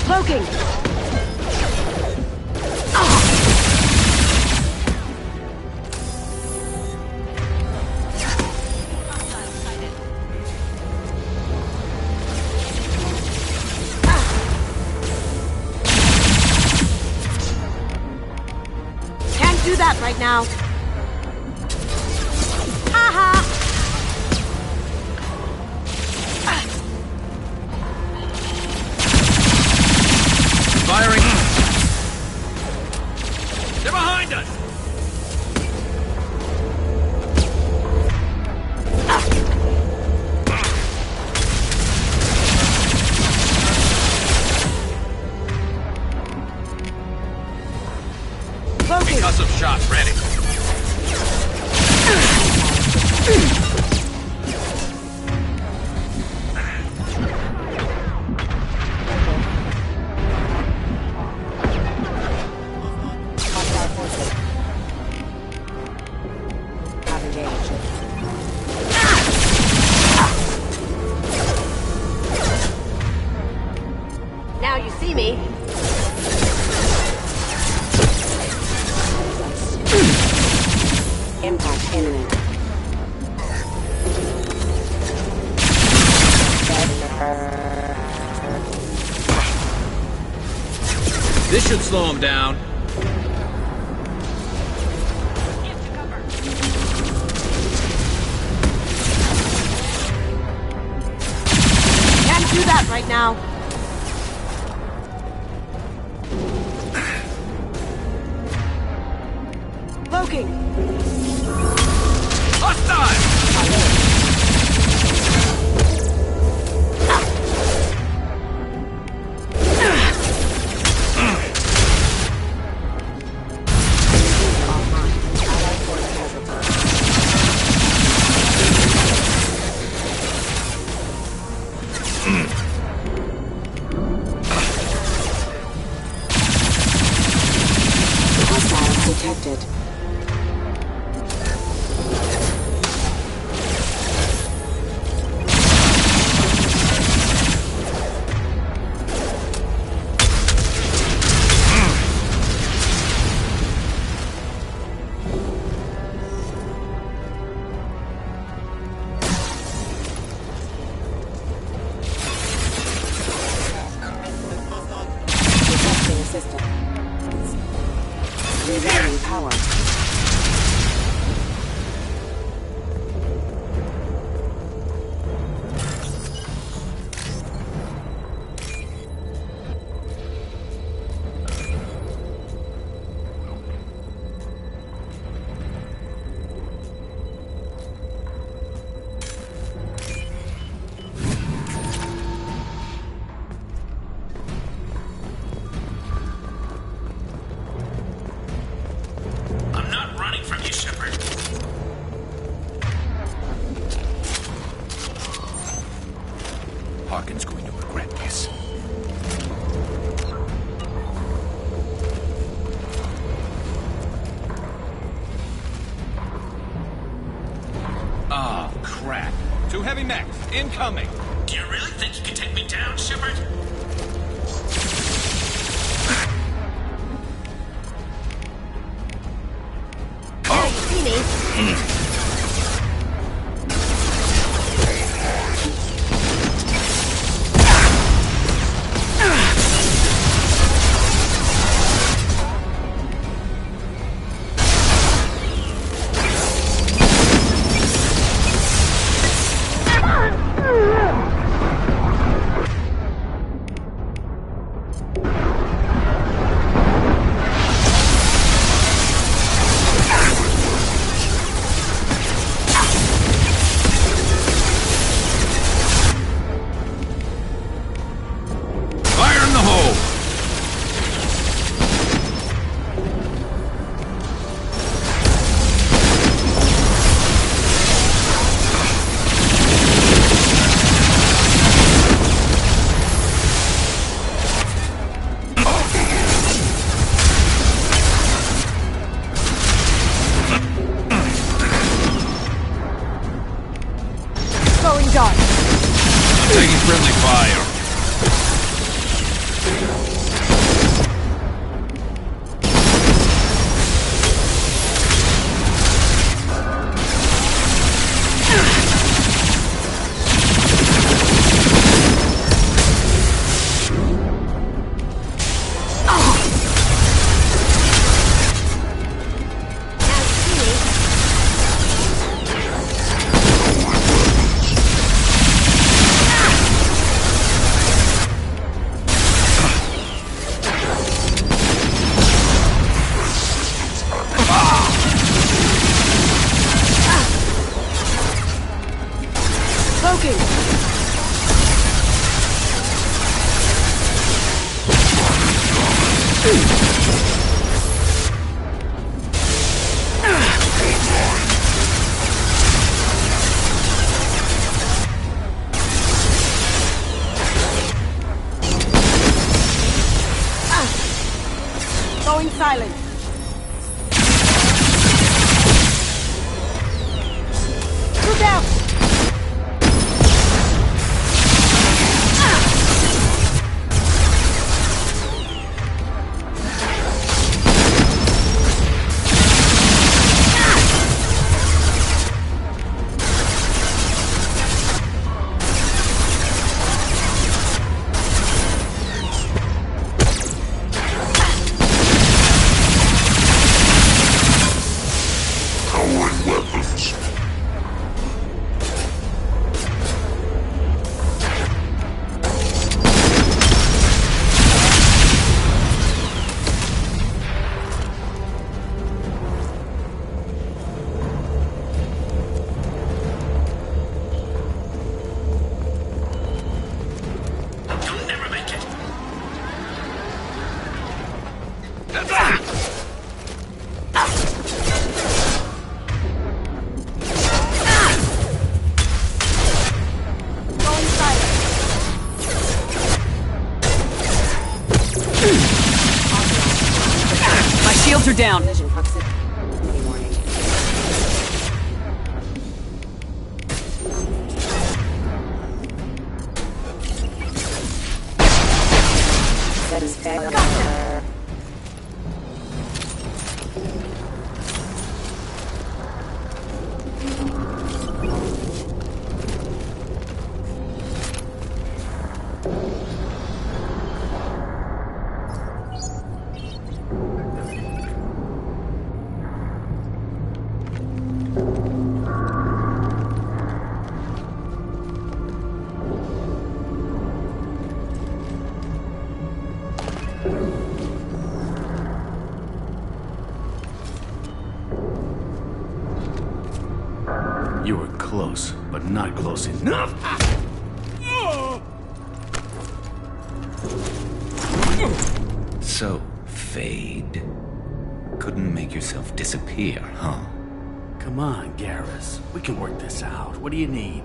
Cloaking. Can't do that right now. Haha. Firing! They're behind us! Concussive shot ready. Now you see me. Impact imminent. This should slow him down. Can't do that right now. Cloaking. Hostile! Harkin's going to regret this. Oh, crap. 2 heavy mechs, incoming. Do you really think you can take me down, Shepard? Oh, you see me? Taking friendly fire. Going silent. Look out! My shields are down. You were close, but not close enough. So, Fade. Couldn't make yourself disappear, huh? Come on, Garrus. We can work this out. What do you need?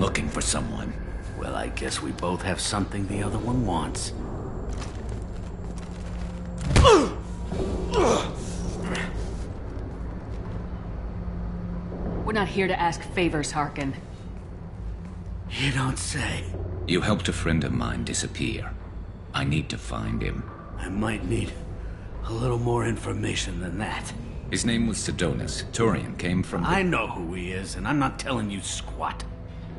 I'm looking for someone. Well, I guess we both have something the other one wants. We're not here to ask favors, Harkin. You don't say. You helped a friend of mine disappear. I need to find him. I might need a little more information than that. His name was Sidonis. Turian came from I know who he is, and I'm not telling you squat.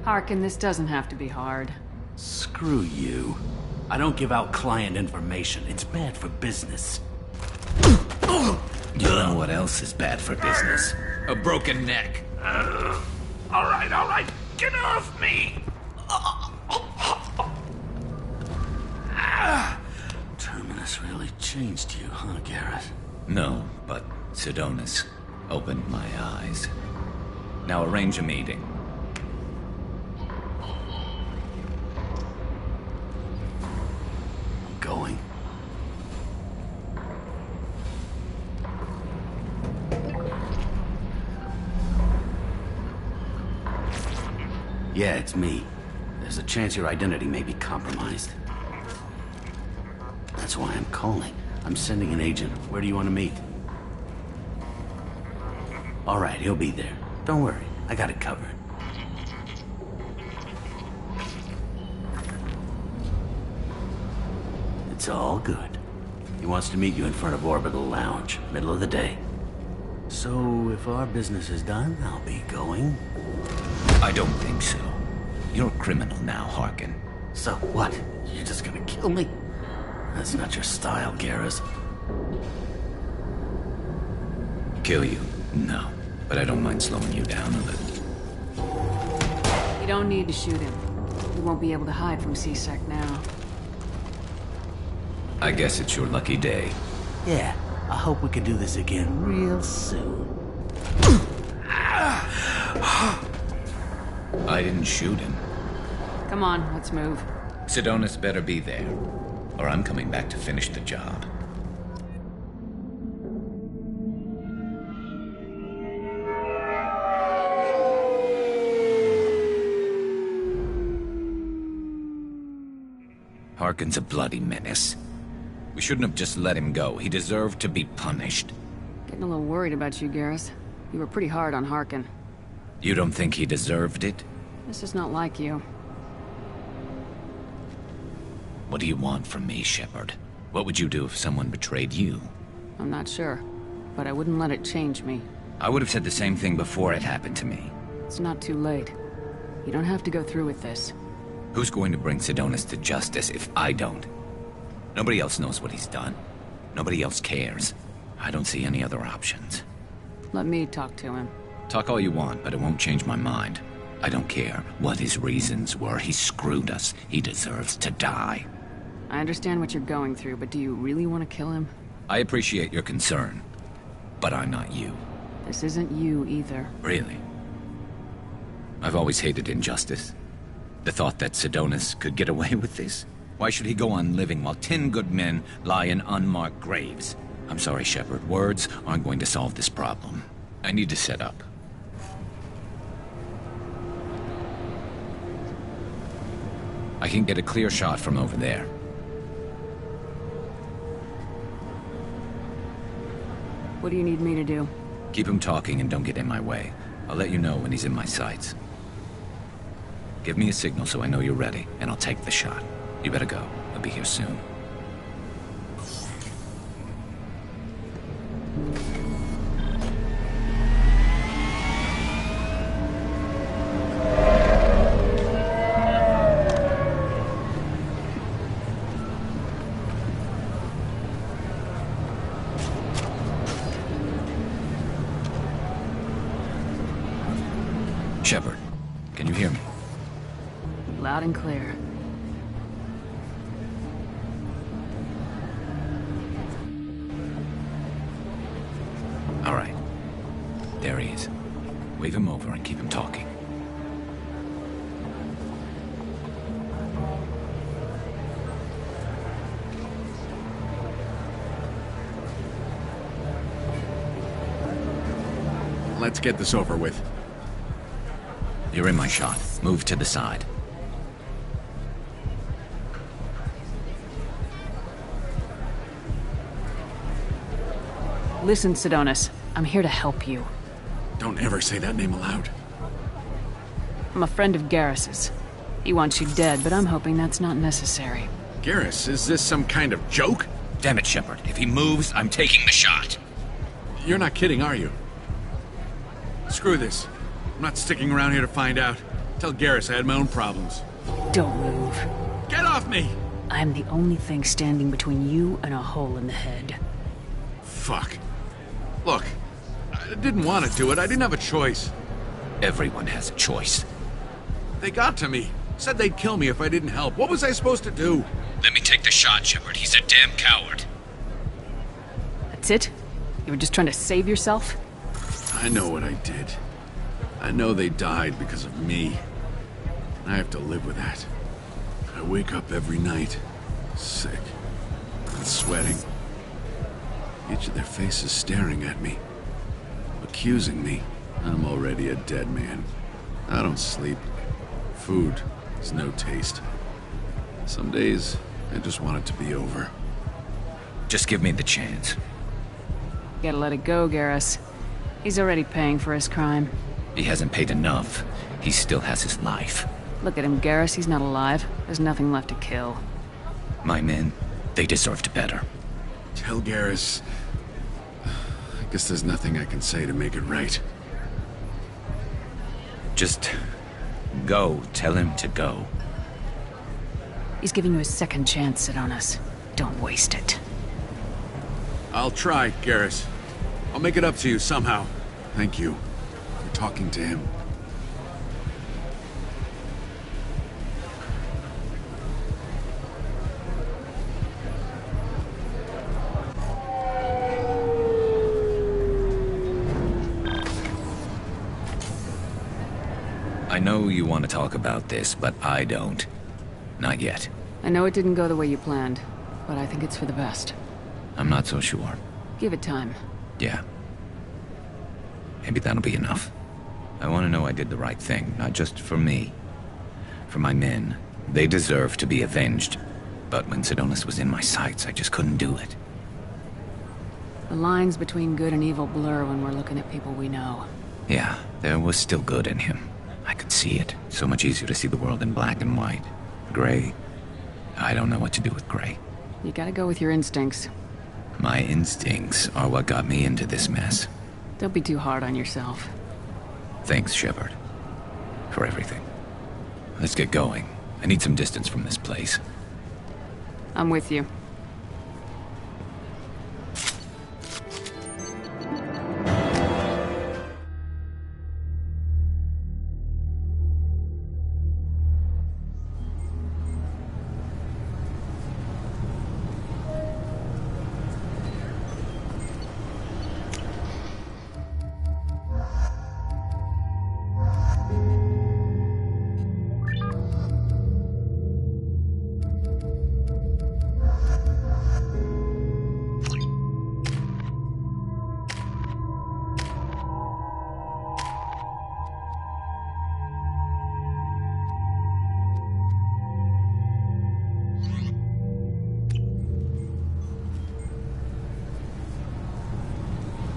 Harkin, this doesn't have to be hard. Screw you. I don't give out client information. It's bad for business. You know what else is bad for business? A broken neck. All right. Get off me! Terminus really changed you, huh, Garrett? No, but Sidonis opened my eyes. Now arrange a meeting. I'm going. Yeah, it's me. There's a chance your identity may be compromised. That's why I'm calling. I'm sending an agent. Where do you want to meet? All right, he'll be there. Don't worry, I got it covered. It's all good. He wants to meet you in front of Orbital Lounge, middle of the day. So, if our business is done, I'll be going. I don't think so. You're a criminal now, Harkin. So what? You're just gonna kill me? That's not your style, Garrus. Kill you? No. But I don't mind slowing you down a little. You don't need to shoot him. You won't be able to hide from C-Sec now. I guess it's your lucky day. Yeah, I hope we can do this again real soon. I didn't shoot him. Come on, let's move. Sidonis better be there, or I'm coming back to finish the job. Harkin's a bloody menace. We shouldn't have just let him go. He deserved to be punished. Getting a little worried about you, Garrus. You were pretty hard on Harkin. You don't think he deserved it? This is not like you. What do you want from me, Shepard? What would you do if someone betrayed you? I'm not sure, but I wouldn't let it change me. I would have said the same thing before it happened to me. It's not too late. You don't have to go through with this. Who's going to bring Sidonis to justice if I don't? Nobody else knows what he's done. Nobody else cares. I don't see any other options. Let me talk to him. Talk all you want, but it won't change my mind. I don't care what his reasons were. He screwed us. He deserves to die. I understand what you're going through, but do you really want to kill him? I appreciate your concern, but I'm not you. This isn't you either. Really? I've always hated injustice. The thought that Sidonis could get away with this? Why should he go on living while 10 good men lie in unmarked graves? I'm sorry, Shepard. Words aren't going to solve this problem. I need to set up. I can get a clear shot from over there. What do you need me to do? Keep him talking and don't get in my way. I'll let you know when he's in my sights. Give me a signal so I know you're ready, and I'll take the shot. You better go. I'll be here soon. Shepard, can you hear me? Loud and clear. All right. There he is. Wave him over and keep him talking. Let's get this over with. You're in my shot. Move to the side. Listen, Sidonis. I'm here to help you. Don't ever say that name aloud. I'm a friend of Garrus's. He wants you dead, but I'm hoping that's not necessary. Garrus, is this some kind of joke? Damn it, Shepard. If he moves, I'm taking the shot. You're not kidding, are you? Screw this. I'm not sticking around here to find out. Tell Garrus I had my own problems. Don't move. Get off me! I'm the only thing standing between you and a hole in the head. Fuck. Look, I didn't want to do it. I didn't have a choice. Everyone has a choice. They got to me. Said they'd kill me if I didn't help. What was I supposed to do? Let me take the shot, Shepard. He's a damn coward. That's it? You were just trying to save yourself? I know what I did. I know they died because of me. I have to live with that. I wake up every night, sick and sweating. Each of their faces staring at me, accusing me. I'm already a dead man. I don't sleep. Food has no taste. Some days, I just want it to be over. Just give me the chance. Gotta let it go, Garrus. He's already paying for his crime. He hasn't paid enough. He still has his life. Look at him, Garrus. He's not alive. There's nothing left to kill. My men, they deserved better. Tell Garrus... I guess there's nothing I can say to make it right. Just... go. Tell him to go. He's giving you a second chance, Sidonis. Don't waste it. I'll try, Garrus. I'll make it up to you somehow. Thank you for talking to him. I know you want to talk about this, but I don't. Not yet. I know it didn't go the way you planned, but I think it's for the best. I'm not so sure. Give it time. Yeah. Maybe that'll be enough. I want to know I did the right thing, not just for me. For my men. They deserve to be avenged. But when Sidonis was in my sights, I just couldn't do it. The lines between good and evil blur when we're looking at people we know. Yeah, there was still good in him. I could see it. So much easier to see the world in black and white. Gray. I don't know what to do with gray. You gotta go with your instincts. My instincts are what got me into this mess. Don't be too hard on yourself. Thanks, Shepard. For everything. Let's get going. I need some distance from this place. I'm with you.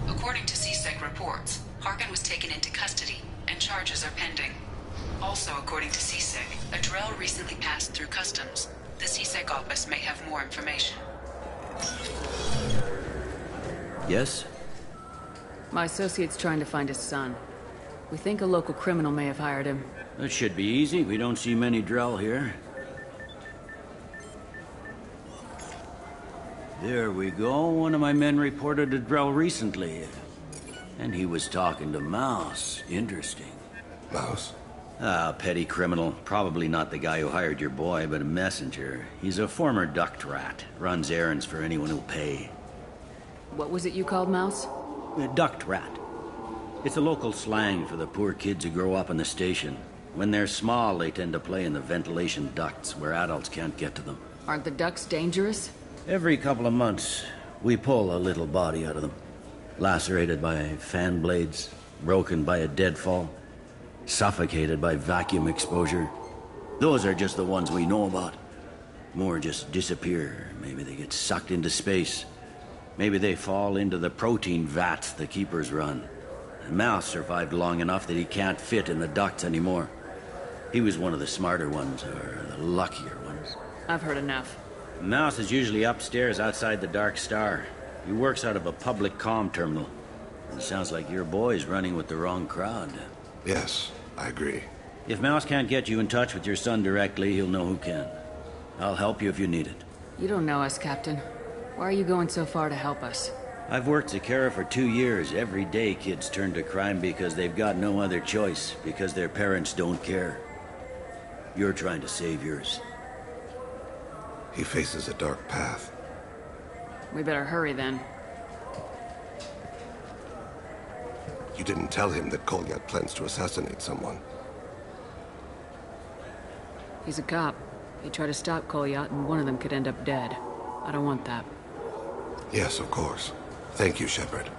According to CSEC reports, Harkin was taken into custody, and charges are pending. Also, according to CSEC, a Drell recently passed through customs. The CSEC office may have more information. Yes? My associate's trying to find his son. We think a local criminal may have hired him. That should be easy. We don't see many Drell here. There we go. One of my men reported a Drell recently. And he was talking to Mouse. Interesting. Mouse? Ah, petty criminal. Probably not the guy who hired your boy, but a messenger. He's a former duct rat. Runs errands for anyone who'll pay. What was it you called Mouse? A duct rat. It's a local slang for the poor kids who grow up in the station. When they're small, they tend to play in the ventilation ducts where adults can't get to them. Aren't the ducts dangerous? Every couple of months, we pull a little body out of them. Lacerated by fan blades, broken by a deadfall. Suffocated by vacuum exposure. Those are just the ones we know about. More just disappear. Maybe they get sucked into space. Maybe they fall into the protein vats the Keepers run. And Mouse survived long enough that he can't fit in the ducts anymore. He was one of the smarter ones, or the luckier ones. I've heard enough. Mouse is usually upstairs outside the Dark Star. He works out of a public comm terminal. And it sounds like your boy's running with the wrong crowd. Yes, I agree. If Mouse can't get you in touch with your son directly, he'll know who can. I'll help you if you need it. You don't know us, Captain. Why are you going so far to help us? I've worked Zakara for 2 years. Every day kids turn to crime because they've got no other choice, because their parents don't care. You're trying to save yours. He faces a dark path. We better hurry then. You didn't tell him that Kolyat plans to assassinate someone. He's a cop. They try to stop Kolyat and one of them could end up dead. I don't want that. Yes, of course. Thank you, Shepard.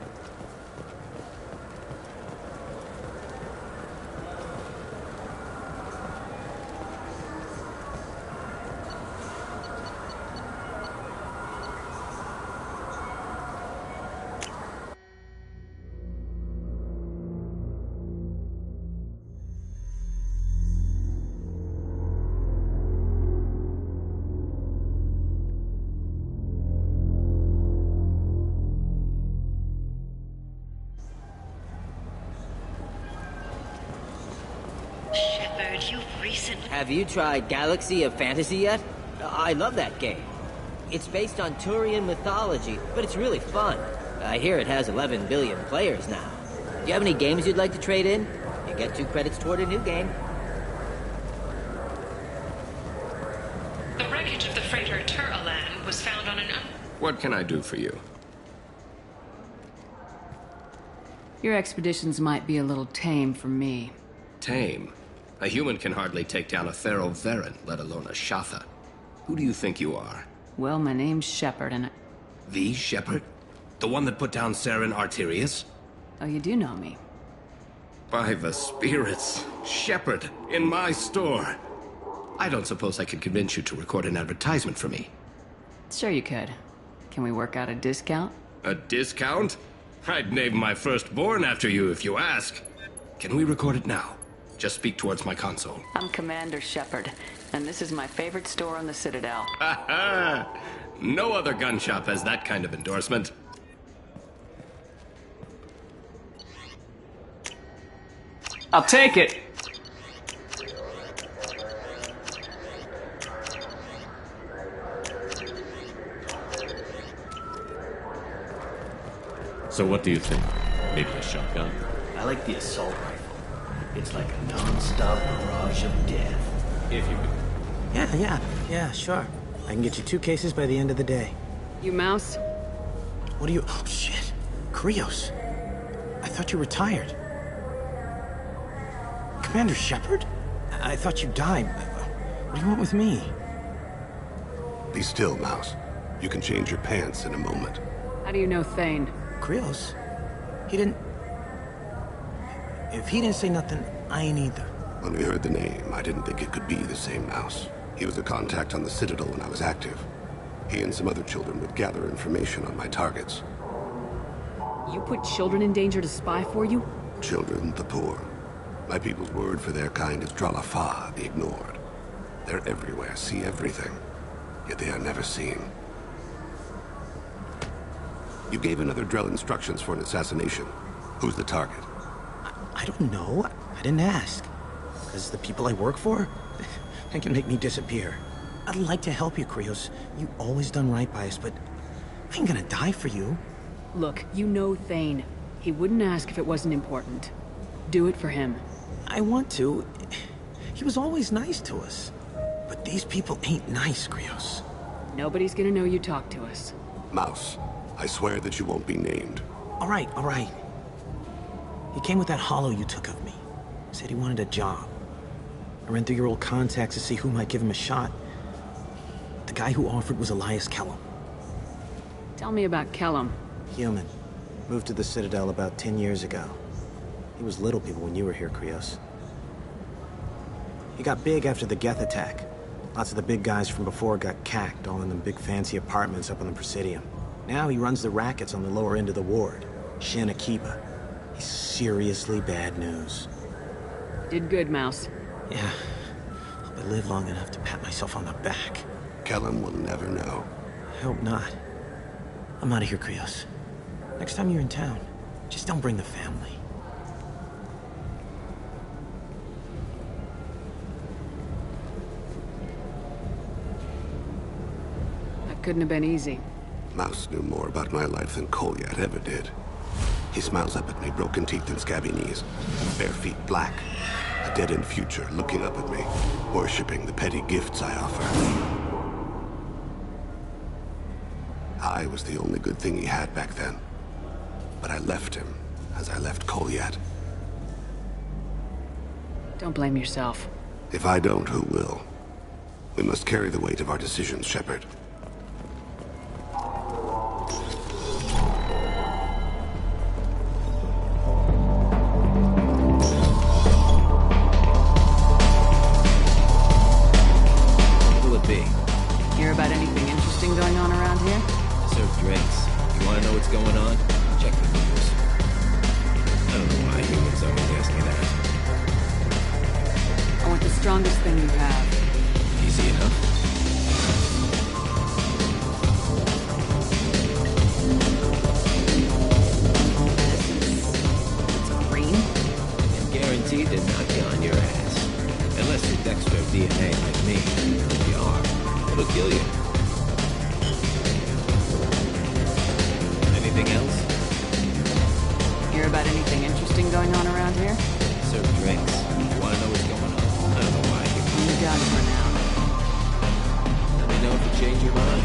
Have you tried Galaxy of Fantasy yet? I love that game. It's based on Turian mythology, but it's really fun. I hear it has 11 billion players now. Do you have any games you'd like to trade in? You get 2 credits toward a new game. The wreckage of the freighter Tur-Alan was found on an... What can I do for you? Your expeditions might be a little tame for me. Tame? A human can hardly take down a Thero Varen, let alone a Shatha. Who do you think you are? Well, my name's Shepard, and The Shepard? The one that put down Saren Arterius? Oh, you do know me. By the spirits. Shepard, in my store. I don't suppose I could convince you to record an advertisement for me. Sure you could. Can we work out a discount? A discount? I'd name my firstborn after you if you ask. Can we record it now? Just speak towards my console. I'm Commander Shepard, and this is my favorite store on the Citadel. Ha ha! No other gun shop has that kind of endorsement. I'll take it. So what do you think? Maybe a shotgun? I like the assault rifle. It's like a non-stop barrage of death. If you could. Yeah, sure. I can get you 2 cases by the end of the day. You Mouse? What are you... Oh, shit. Krios. I thought you retired. Commander Shepard? I thought you died. What do you want with me? Be still, Mouse. You can change your pants in a moment. How do you know Thane? Krios? He didn't... If he didn't say nothing, I ain't either. When we heard the name, I didn't think it could be the same Mouse. He was a contact on the Citadel when I was active. He and some other children would gather information on my targets. You put children in danger to spy for you? Children, the poor. My people's word for their kind is Dralafa, the ignored. They're everywhere, see everything. Yet they are never seen. You gave another Drell instructions for an assassination. Who's the target? I don't know. I didn't ask. Because the people I work for, they can make me disappear. I'd like to help you, Krios. You always done right by us, but I ain't gonna die for you. Look, you know Thane. He wouldn't ask if it wasn't important. Do it for him. I want to. He was always nice to us. But these people ain't nice, Krios. Nobody's gonna know you talked to us. Mouse, I swear that you won't be named. All right. He came with that hollow you took of me. Said he wanted a job. I ran through your old contacts to see who might give him a shot. The guy who offered was Elias Kellum. Tell me about Kellum. Human. Moved to the Citadel about 10 years ago. He was Little People when you were here, Krios. He got big after the Geth attack. Lots of the big guys from before got cacked, all in them big fancy apartments up on the Presidium. Now he runs the rackets on the lower end of the ward. Shin Akiba. He's seriously bad news. Did good, Mouse. Yeah. Hope I live long enough to pat myself on the back. Kellum will never know. I hope not. I'm out of here, Krios. Next time you're in town, just don't bring the family. That couldn't have been easy. Mouse knew more about my life than Kolyat ever did. He smiles up at me, broken teeth and scabby knees, bare feet black, a dead-end future looking up at me, worshipping the petty gifts I offer. I was the only good thing he had back then. But I left him, as I left Kolyat. Don't blame yourself. If I don't, who will? We must carry the weight of our decisions, Shepard. Who will it be? Hear about anything interesting going on around here? Serve drinks. You want to know what's going on? Check the news. I don't know why humans always ask me that. I want the strongest thing you have. Easy enough. It's green? And guaranteed to knock you on your ass. Unless you're Dexter DNA like me. If you are, it'll kill you. Anything else? Hear about anything interesting going on around here? Serve drinks. Want to know what's going on? I don't know why. You got it for now. Let me know if you change your mind.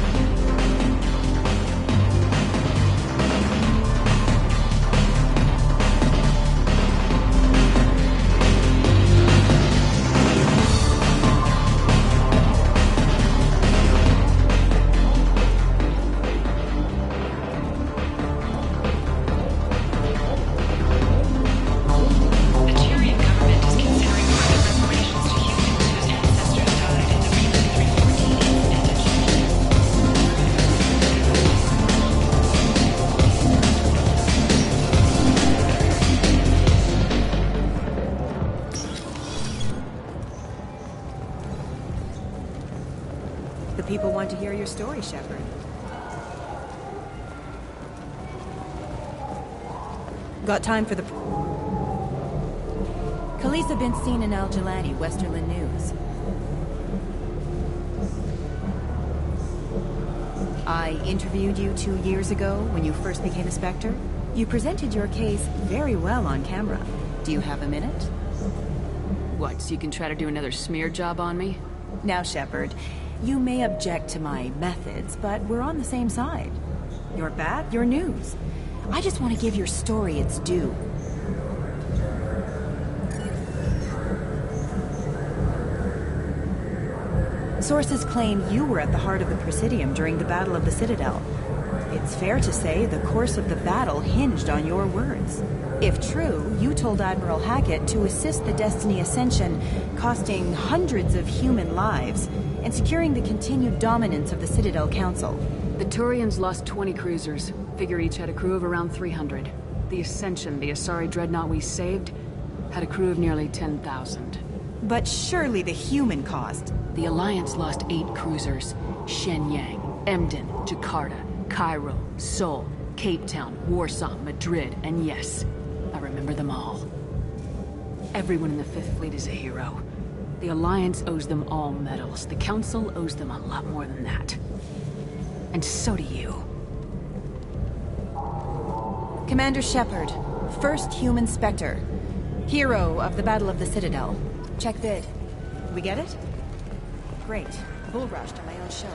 People want to hear your story, Shepard. Got time for the... Khaleesa been seen in Al-Jalani, Westerland News. I interviewed you 2 years ago when you first became a Spectre. You presented your case very well on camera. Do you have a minute? What, so you can try to do another smear job on me? Now, Shepard, you may object to my methods, but we're on the same side. You're bad, you're news. I just want to give your story its due. Sources claim you were at the heart of the Presidium during the Battle of the Citadel. It's fair to say the course of the battle hinged on your words. If true, you told Admiral Hackett to assist the Destiny Ascension, costing hundreds of human lives, and securing the continued dominance of the Citadel Council. The Turians lost 20 cruisers. Figure each had a crew of around 300. The Ascension, the Asari dreadnought we saved, had a crew of nearly 10,000. But surely the human cost. The Alliance lost 8 cruisers. Shenyang, Emden, Jakarta, Cairo, Seoul, Cape Town, Warsaw, Madrid, and yes, I remember them all. Everyone in the Fifth Fleet is a hero. The Alliance owes them all medals. The Council owes them a lot more than that. And so do you. Commander Shepard, first human Spectre. Hero of the Battle of the Citadel. Check vid. We get it? Great. Bull rushed on my own show.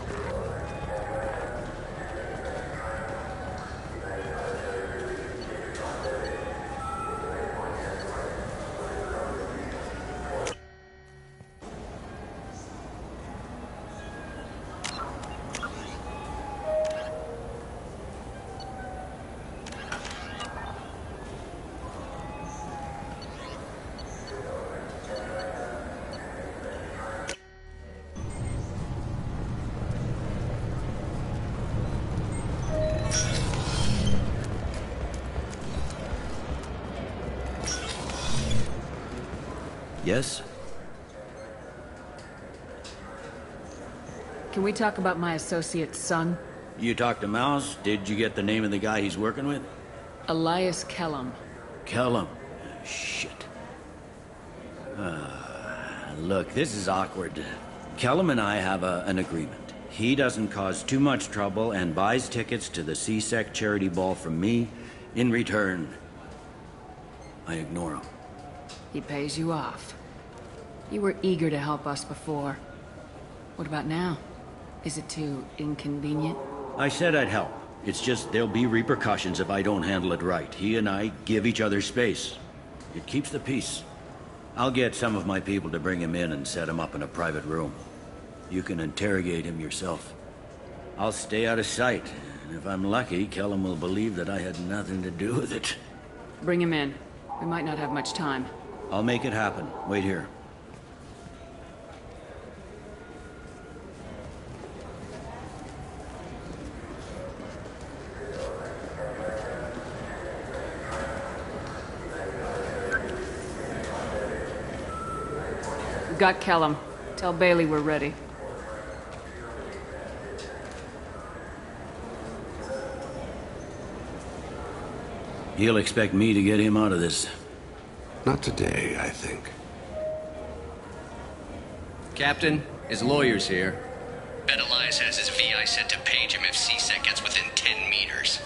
Yes? Can we talk about my associate's son? You talked to Mouse? Did you get the name of the guy he's working with? Elias Kellum. Kellum. Shit. Look, this is awkward. Kellum and I have an agreement. He doesn't cause too much trouble and buys tickets to the CSEC charity ball from me. In return, I ignore him. He pays you off. You were eager to help us before. What about now? Is it too inconvenient? I said I'd help. It's just there'll be repercussions if I don't handle it right. He and I give each other space. It keeps the peace. I'll get some of my people to bring him in and set him up in a private room. You can interrogate him yourself. I'll stay out of sight, and if I'm lucky, Kellum will believe that I had nothing to do with it. Bring him in. We might not have much time. I'll make it happen. Wait here. Got Kellum. Tell Bailey we're ready. He'll expect me to get him out of this. Not today, I think. Captain, his lawyer's here. Bet Elias has his VI set to page him if CSEC gets within 10 meters.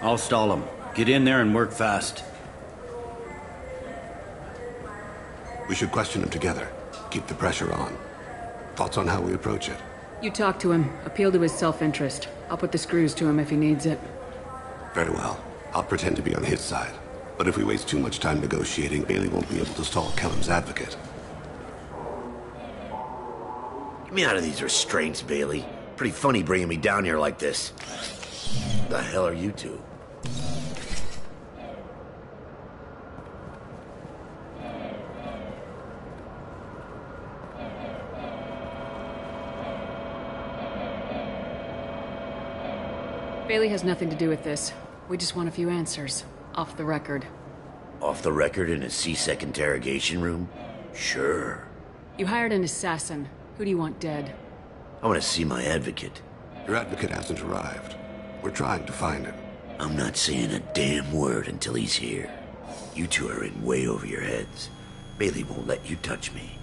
I'll stall him. Get in there and work fast. We should question him together. Keep the pressure on. Thoughts on how we approach it? You talk to him. Appeal to his self-interest. I'll put the screws to him if he needs it. Very well. I'll pretend to be on his side. But if we waste too much time negotiating, Bailey won't be able to stall Kellum's advocate. Get me out of these restraints, Bailey. Pretty funny bringing me down here like this. The hell are you two? Bailey has nothing to do with this. We just want a few answers. Off the record. Off the record in a CSEC interrogation room? Sure. You hired an assassin. Who do you want dead? I want to see my advocate. Your advocate hasn't arrived. We're trying to find him. I'm not saying a damn word until he's here. You two are in way over your heads. Bailey won't let you touch me.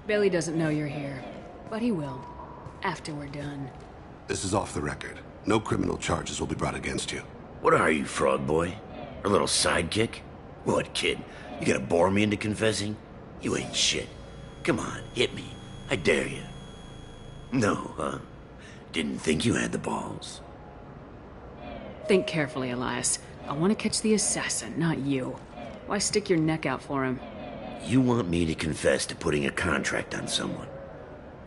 Bailey doesn't know you're here. But he will. After we're done. This is off the record. No criminal charges will be brought against you. What are you, frog boy? A little sidekick? What, kid? You gonna bore me into confessing? You ain't shit. Come on, hit me. I dare you. No, huh? Didn't think you had the balls. Think carefully, Elias. I want to catch the assassin, not you. Why stick your neck out for him? You want me to confess to putting a contract on someone?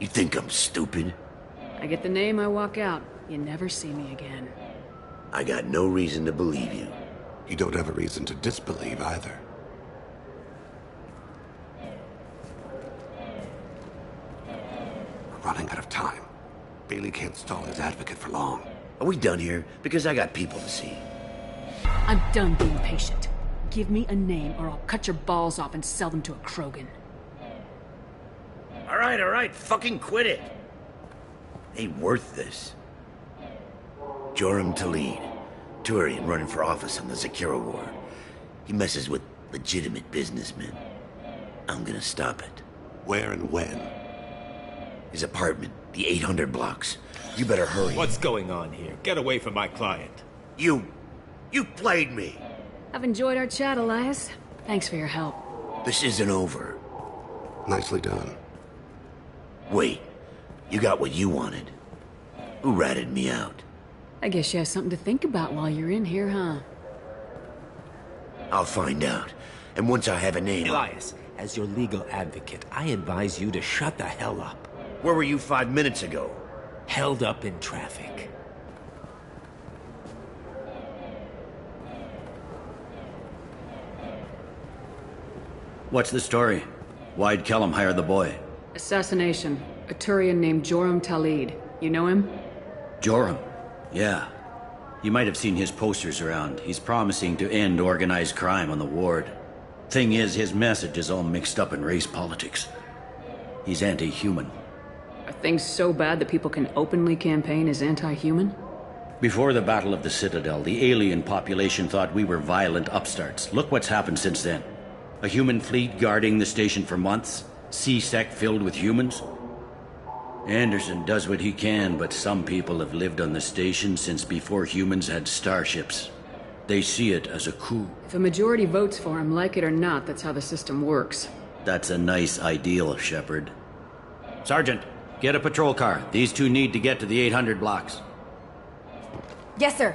You think I'm stupid? I get the name, I walk out. You never see me again. I got no reason to believe you. You don't have a reason to disbelieve either. We're running out of time. Bailey can't stall his advocate for long. Are we done here? Because I got people to see. I'm done being patient. Give me a name or I'll cut your balls off and sell them to a Krogan. All right, fucking quit it. Ain't worth this. Joram Talid, Turian running for office on the Zakira Ward. He messes with legitimate businessmen. I'm gonna stop it. Where and when? His apartment, the 800 blocks. You better hurry. What's going on here? Get away from my client. You played me. I've enjoyed our chat, Elias. Thanks for your help. This isn't over. Nicely done. Wait, you got what you wanted. Who ratted me out? I guess you have something to think about while you're in here, huh? I'll find out. And once I have a name... Elias, as your legal advocate, I advise you to shut the hell up. Where were you 5 minutes ago? Held up in traffic. What's the story? Why'd Kellum hire the boy? Assassination. A Turian named Joram Talid. You know him? Joram? Yeah. You might have seen his posters around. He's promising to end organized crime on the ward. Thing is, his message is all mixed up in race politics. He's anti-human. Are things so bad that people can openly campaign as anti-human? Before the Battle of the Citadel, the alien population thought we were violent upstarts. Look what's happened since then. A human fleet guarding the station for months. C-Sec filled with humans. Anderson does what he can, but some people have lived on the station since before humans had starships. They see it as a coup. If a majority votes for him, like it or not, that's how the system works. That's a nice ideal, Shepard. Sergeant, get a patrol car. These two need to get to the 800 blocks. Yes, sir.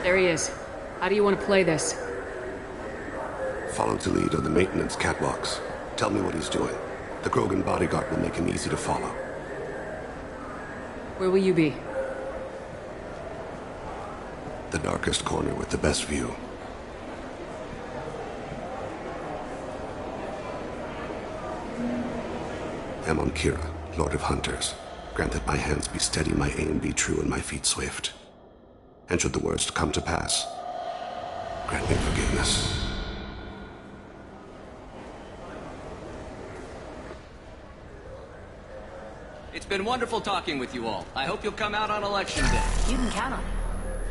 There he is. How do you want to play this? Follow to lead on the maintenance catwalks. Tell me what he's doing. The Krogan bodyguard will make him easy to follow. Where will you be? The darkest corner with the best view. I'm on Kira, Lord of Hunters. Grant that my hands be steady, my aim be true, and my feet swift. And should the worst come to pass, grant me forgiveness. It's been wonderful talking with you all. I hope you'll come out on election day. You can count on it.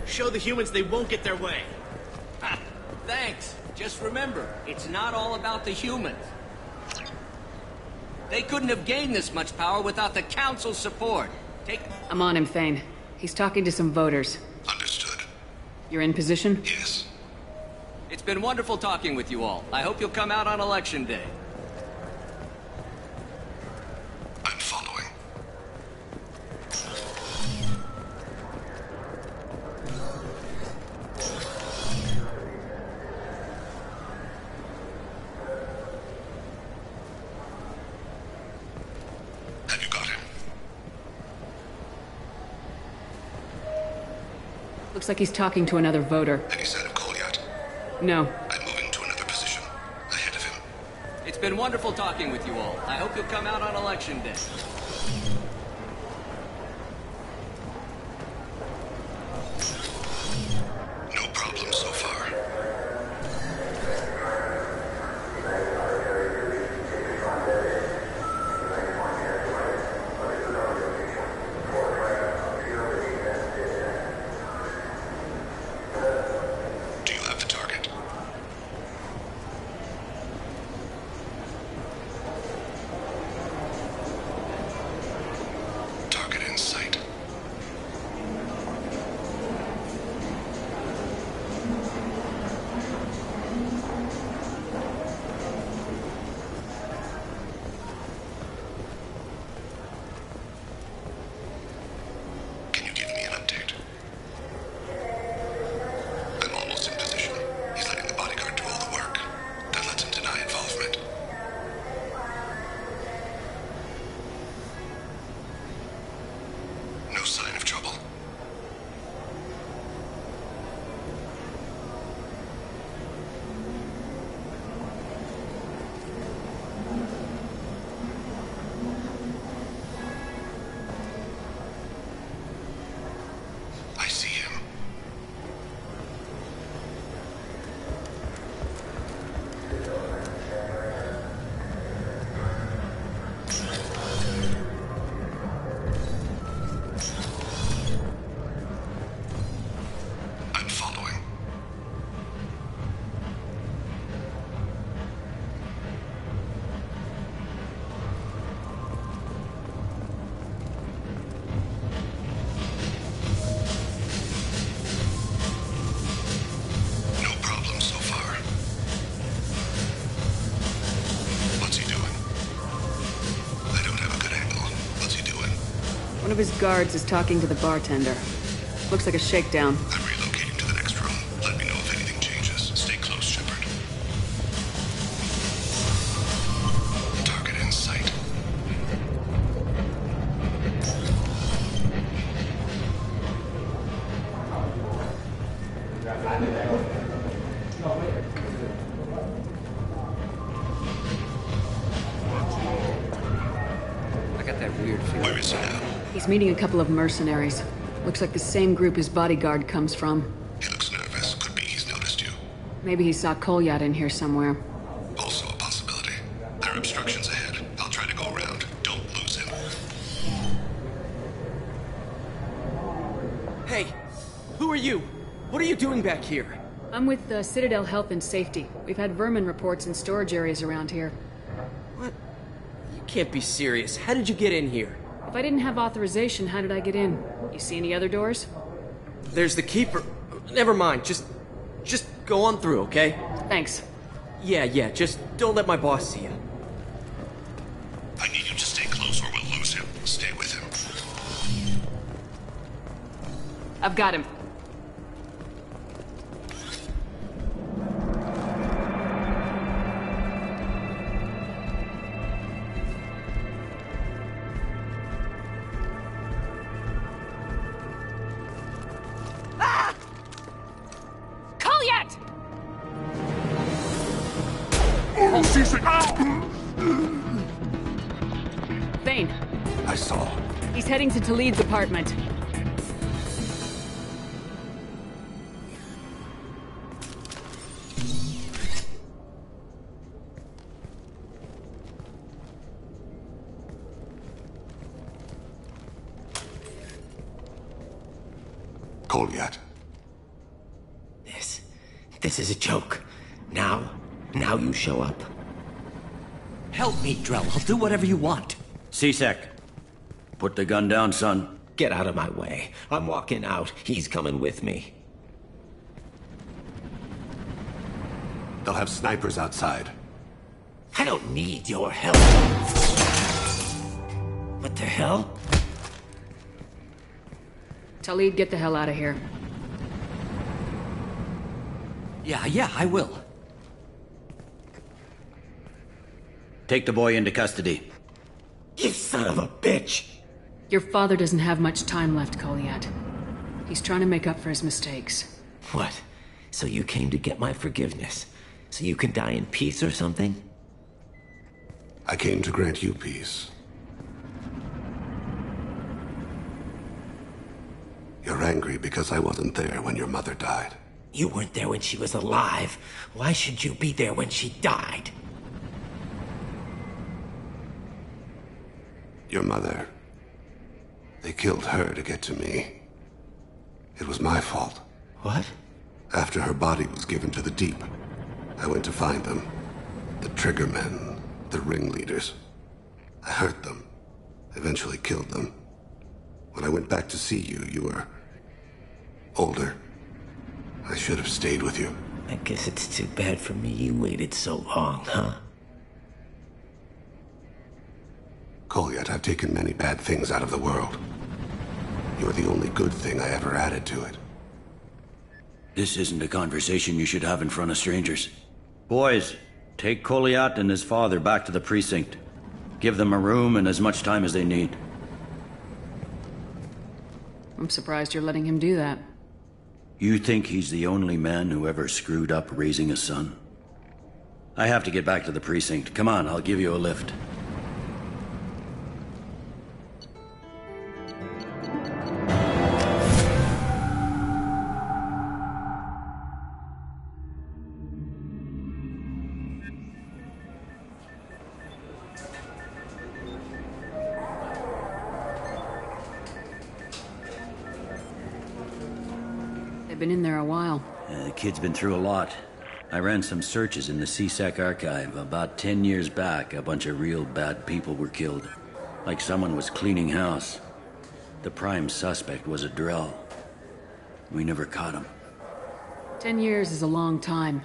Show the humans they won't get their way. Ha, thanks. Just remember, it's not all about the humans. They couldn't have gained this much power without the Council's support. I'm on him, Thane. He's talking to some voters. Understood. You're in position? Yes. It's been wonderful talking with you all. I hope you'll come out on election day. I'm following. Have you got him? Looks like he's talking to another voter. Any sign of Cole yet? No. I'm moving to another position. Ahead of him. It's been wonderful talking with you all. I hope you'll come out on election day. No problem so far. Do you have the target? Target in sight. Can you give me an update? I'm almost in position. He's letting the bodyguard do all the work. That lets him deny involvement. No sign of trouble. I see him. I'm following. No problem so far. What's he doing? I don't have a good angle. What's he doing? One of his guards is talking to the bartender. Looks like a shakedown. I'm relocating to the next room. Let me know if anything changes. Stay close, Shepard. Target in sight. weird feeling. Where is he now? He's meeting a couple of mercenaries. Looks like the same group his bodyguard comes from. He looks nervous. Could be he's noticed you. Maybe he saw Kolyat in here somewhere. Also a possibility. There are obstructions ahead. I'll try to go around. Don't lose him. Hey, who are you? What are you doing back here? I'm with the Citadel Health and Safety. We've had vermin reports in storage areas around here. What? You can't be serious. How did you get in here? If I didn't have authorization, how did I get in? You see any other doors? There's the keeper. Never mind. Just go on through, okay? Thanks. Yeah, just don't let my boss see you. I need you to stay close or we'll lose him. Stay with him. I've got him. Vane. I saw. He's heading to Talid's apartment. Kolyat. This is a joke. Now you show up. Help me, Drell. I'll do whatever you want. C-Sec. Put the gun down, son. Get out of my way. I'm walking out. He's coming with me. They'll have snipers outside. I don't need your help. What the hell? Talid, get the hell out of here. Yeah, I will. Take the boy into custody. You son of a bitch! Your father doesn't have much time left, Kolyat. He's trying to make up for his mistakes. What? So you came to get my forgiveness? So you can die in peace or something? I came to grant you peace. You're angry because I wasn't there when your mother died. You weren't there when she was alive. Why should you be there when she died? Your mother. They killed her to get to me. It was my fault. What? After her body was given to the deep, I went to find them. The triggermen, the ringleaders. I hurt them. Eventually killed them. When I went back to see you, you were older. I should have stayed with you. I guess it's too bad for me you waited so long, huh? Kolyat, I've taken many bad things out of the world. You're the only good thing I ever added to it. This isn't a conversation you should have in front of strangers. Boys, take Kolyat and his father back to the precinct. Give them a room and as much time as they need. I'm surprised you're letting him do that. You think he's the only man who ever screwed up raising a son? I have to get back to the precinct. Come on, I'll give you a lift. Been in there a while. The kid's been through a lot. I ran some searches in the CSEC archive. About 10 years back, a bunch of real bad people were killed. Like someone was cleaning house. The prime suspect was a Drell. We never caught him. 10 years is a long time.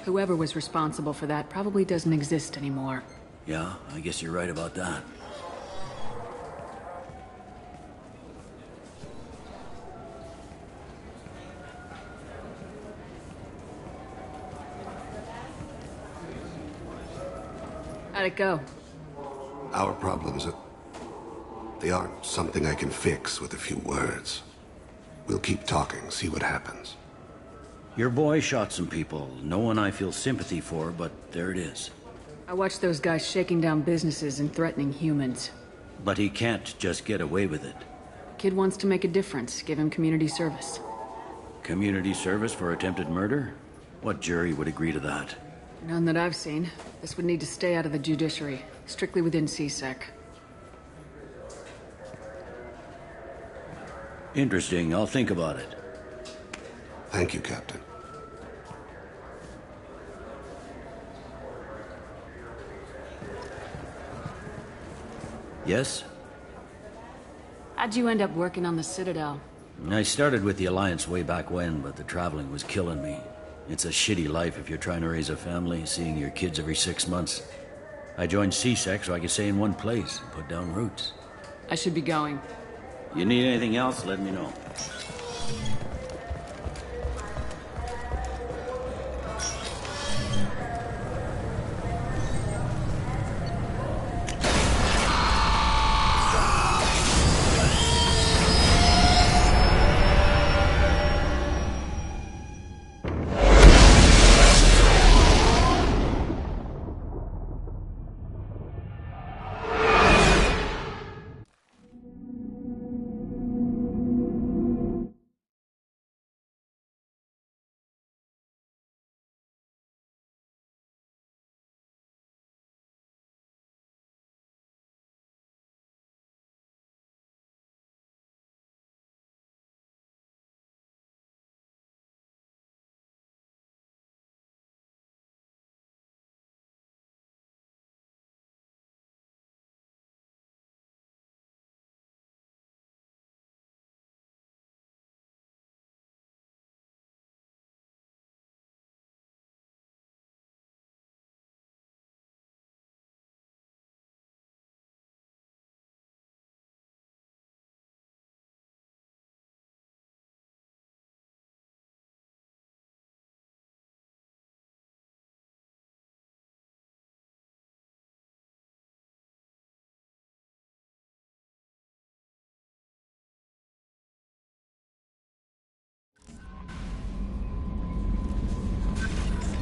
Whoever was responsible for that probably doesn't exist anymore. Yeah, I guess you're right about that. How'd it go? Our problems they aren't something I can fix with a few words. We'll keep talking, see what happens. Your boy shot some people. No one I feel sympathy for, but there it is. I watched those guys shaking down businesses and threatening humans. But he can't just get away with it. Kid wants to make a difference. Give him community service. Community service for attempted murder? What jury would agree to that? None that I've seen. This would need to stay out of the judiciary. Strictly within CSEC. Interesting. I'll think about it. Thank you, Captain. Yes? How'd you end up working on the Citadel? I started with the Alliance way back when, but the traveling was killing me. It's a shitty life if you're trying to raise a family, seeing your kids every 6 months. I joined CSEC so I could stay in one place and put down roots. I should be going. You need anything else, let me know.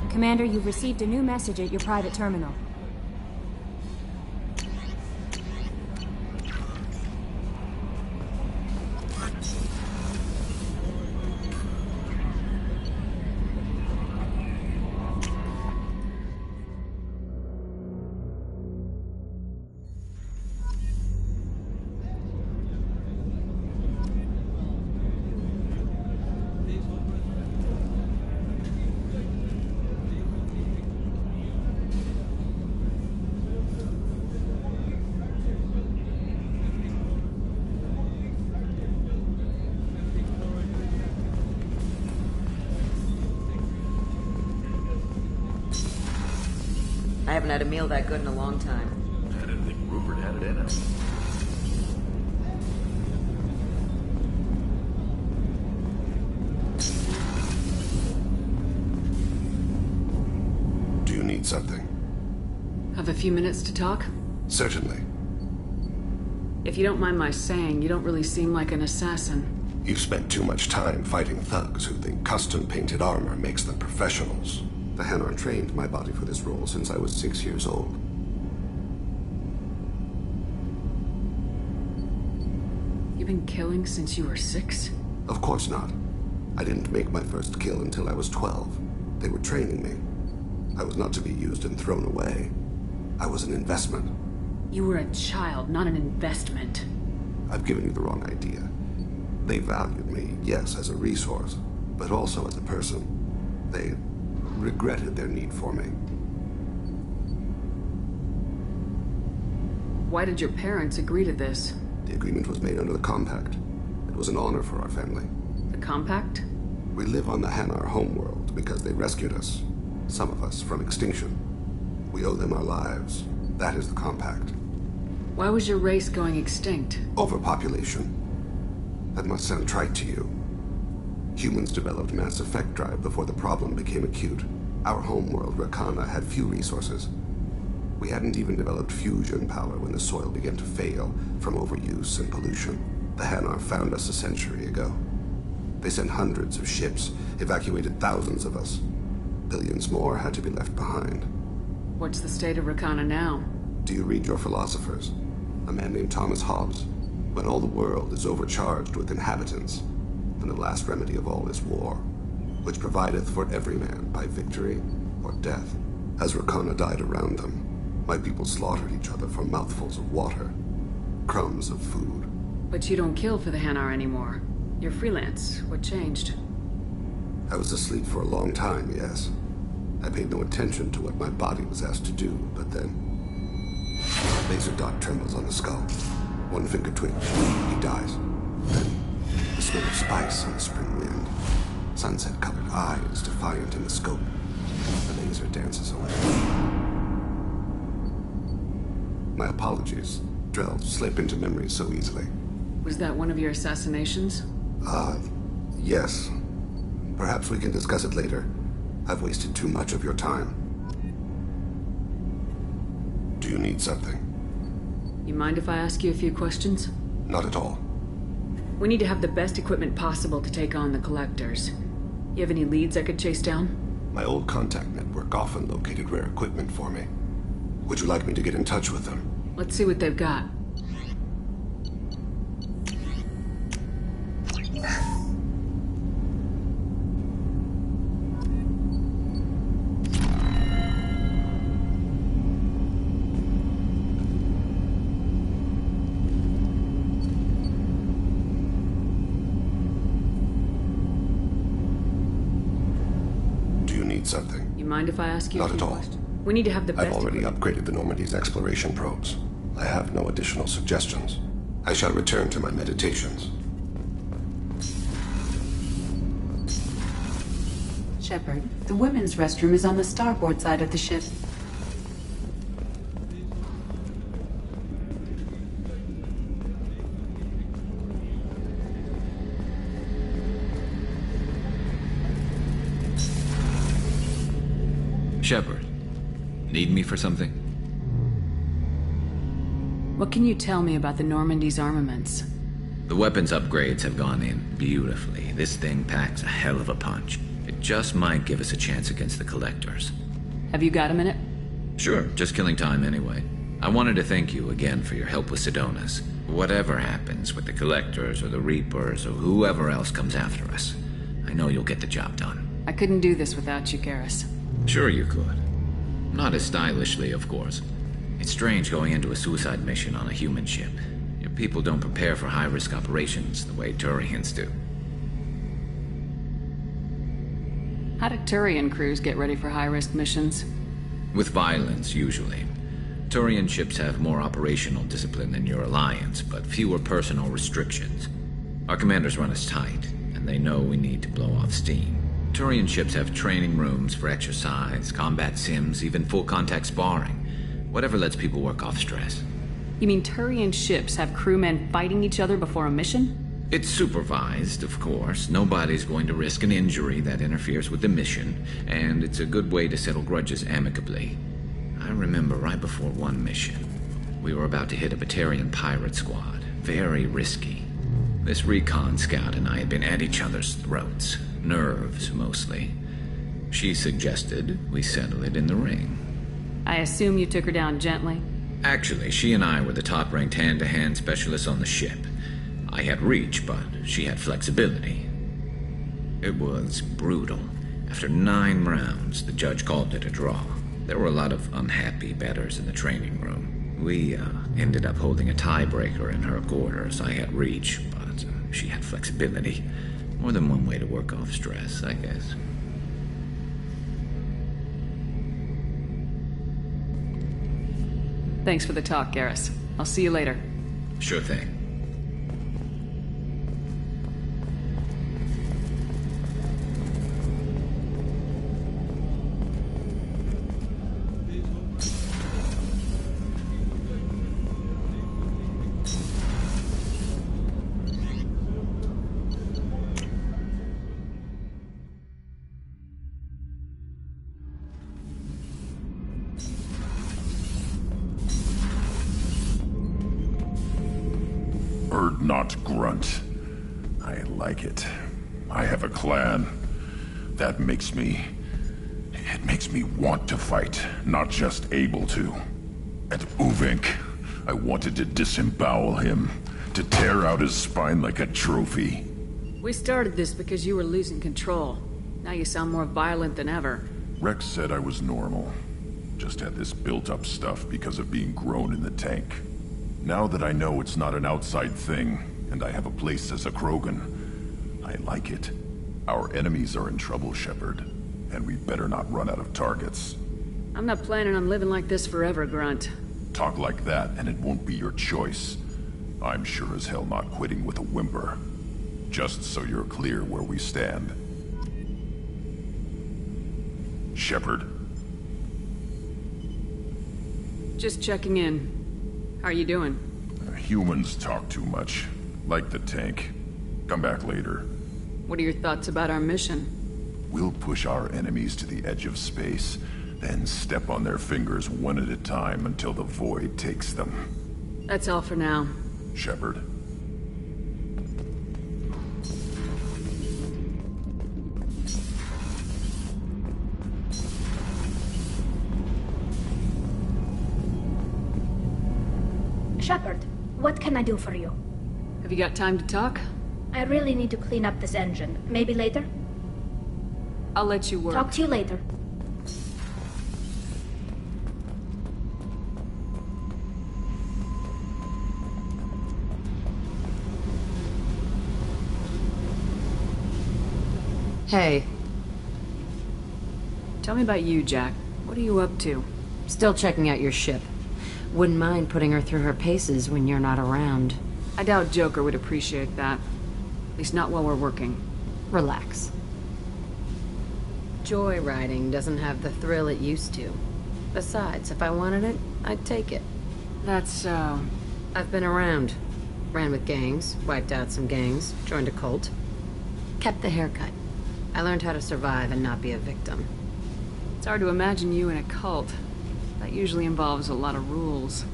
Commander, you've received a new message at your private terminal. I haven't had a meal that good in a long time. I didn't think Rupert had it in him. Do you need something? Have a few minutes to talk? Certainly. If you don't mind my saying, you don't really seem like an assassin. You've spent too much time fighting thugs who think custom-painted armor makes them professionals. The Hanar trained my body for this role since I was 6 years old. You've been killing since you were 6? Of course not. I didn't make my first kill until I was 12. They were training me. I was not to be used and thrown away. I was an investment. You were a child, not an investment. I've given you the wrong idea. They valued me, yes, as a resource, but also as a person. They regretted their need for me. Why did your parents agree to this? The agreement was made under the Compact. It was an honor for our family. The Compact? We live on the Hanar homeworld because they rescued us. Some of us from extinction. We owe them our lives. That is the Compact. Why was your race going extinct? Overpopulation. That must sound trite to you. Humans developed mass effect drive before the problem became acute. Our homeworld, Rakana, had few resources. We hadn't even developed fusion power when the soil began to fail from overuse and pollution. The Hanar found us a century ago. They sent hundreds of ships, evacuated thousands of us. Billions more had to be left behind. What's the state of Rakana now? Do you read your philosophers? a man named Thomas Hobbes. When all the world is overcharged with inhabitants, then the last remedy of all is war, which provideth for every man by victory or death. As Rakana died around them, my people slaughtered each other for mouthfuls of water, crumbs of food. But you don't kill for the Hanar anymore. You're freelance. What changed? I was asleep for a long time, yes. I paid no attention to what my body was asked to do, but then... a laser dot trembles on the skull. One finger twitch. He dies. Then, the smell of spice on the spring wind. Sunset-colored eyes defiant in the scope. The laser dances away. My apologies. Drell slip into memory so easily. Was that one of your assassinations? Yes. Perhaps we can discuss it later. I've wasted too much of your time. Do you need something? You mind if I ask you a few questions? Not at all. We need to have the best equipment possible to take on the Collectors. You have any leads I could chase down? My old contact network often located rare equipment for me. Would you like me to get in touch with them? Let's see what they've got. Something. You mind if I ask you? Not at all. We need to have the best. I've already upgraded the Normandy's exploration probes. I have no additional suggestions. I shall return to my meditations. Shepard, the women's restroom is on the starboard side of the ship. Shepard, need me for something? What can you tell me about the Normandy's armaments? The weapons upgrades have gone in beautifully. This thing packs a hell of a punch. It just might give us a chance against the Collectors. Have you got a minute? Sure, just killing time anyway. I wanted to thank you again for your help with Sidonis. Whatever happens with the Collectors or the Reapers or whoever else comes after us, I know you'll get the job done. I couldn't do this without you, Garrus. Sure you could. Not as stylishly, of course. It's strange going into a suicide mission on a human ship. Your people don't prepare for high-risk operations the way Turians do. How do Turian crews get ready for high-risk missions? With violence, usually. Turian ships have more operational discipline than your alliance, but fewer personal restrictions. Our commanders run us tight, and they know we need to blow off steam. Turian ships have training rooms for exercise, combat sims, even full-contact sparring. Whatever lets people work off stress. You mean Turian ships have crewmen fighting each other before a mission? It's supervised, of course. Nobody's going to risk an injury that interferes with the mission, and it's a good way to settle grudges amicably. I remember right before one mission, we were about to hit a Batarian pirate squad. Very risky. This recon scout and I had been at each other's throats. Nerves, mostly. She suggested we settle it in the ring. I assume you took her down gently? Actually, she and I were the top-ranked hand-to-hand specialists on the ship. I had reach, but she had flexibility. It was brutal. After 9 rounds, the judge called it a draw. There were a lot of unhappy bettors in the training room. We ended up holding a tiebreaker in her quarters. I had reach, but she had flexibility. More than one way to work off stress, I guess. Thanks for the talk, Garrus. I'll see you later. Sure thing. Not grunt. I like it. I have a clan. That makes me... It makes me want to fight, not just able to. And Uvink, I wanted to disembowel him, to tear out his spine like a trophy. We started this because you were losing control. Now you sound more violent than ever. Rex said I was normal. Just had this built-up stuff because of being grown in the tank. Now that I know it's not an outside thing, and I have a place as a Krogan, I like it. Our enemies are in trouble, Shepard, and we better not run out of targets. I'm not planning on living like this forever, Grunt. Talk like that, and it won't be your choice. I'm sure as hell not quitting with a whimper. Just so you're clear where we stand. Shepard. Just checking in. How are you doing? Humans talk too much. Like the tank. Come back later. What are your thoughts about our mission? We'll push our enemies to the edge of space, then step on their fingers one at a time until the void takes them. That's all for now. Shepard. Shepard, what can I do for you? Have you got time to talk? I really need to clean up this engine. Maybe later? I'll let you work. Talk to you later. Hey. Tell me about you, Jack. What are you up to? Still checking out your ship. Wouldn't mind putting her through her paces when you're not around. I doubt Joker would appreciate that. At least not while we're working. Relax. Joyriding doesn't have the thrill it used to. Besides, if I wanted it, I'd take it. That's so... I've been around. Ran with gangs, wiped out some gangs, joined a cult. Kept the haircut. I learned how to survive and not be a victim. It's hard to imagine you in a cult. That usually involves a lot of rules.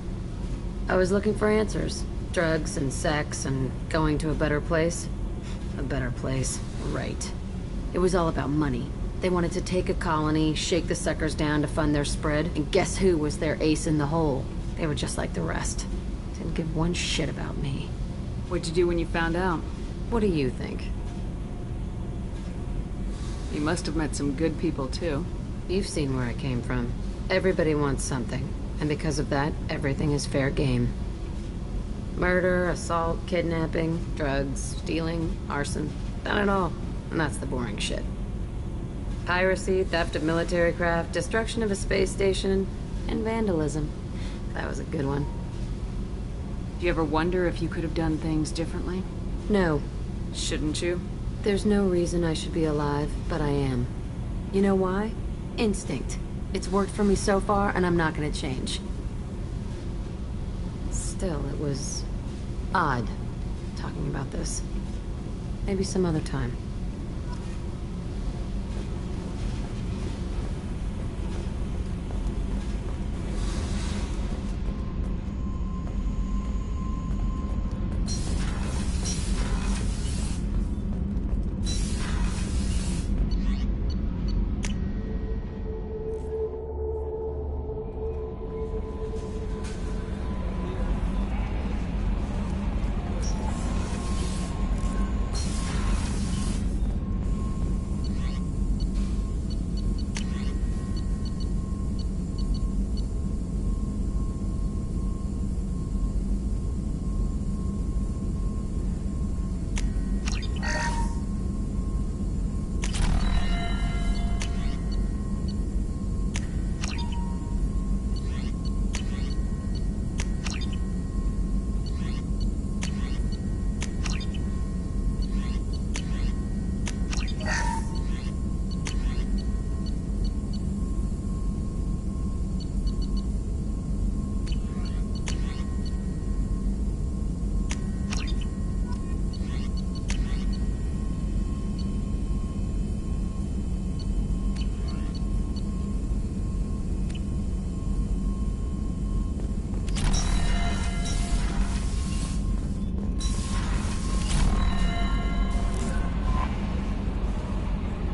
I was looking for answers. Drugs and sex and going to a better place. A better place, right. It was all about money. They wanted to take a colony, shake the suckers down to fund their spread, and guess who was their ace in the hole? They were just like the rest. Didn't give one shit about me. What'd you do when you found out? What do you think? You must have met some good people, too. You've seen where I came from. Everybody wants something, and because of that, everything is fair game. Murder, assault, kidnapping, drugs, stealing, arson. Done it all. And that's the boring shit. Piracy, theft of military craft, destruction of a space station, and vandalism. That was a good one. Do you ever wonder if you could have done things differently? No. Shouldn't you? There's no reason I should be alive, but I am. You know why? Instinct. It's worked for me so far, and I'm not gonna change. Still, it was odd talking about this. Maybe some other time.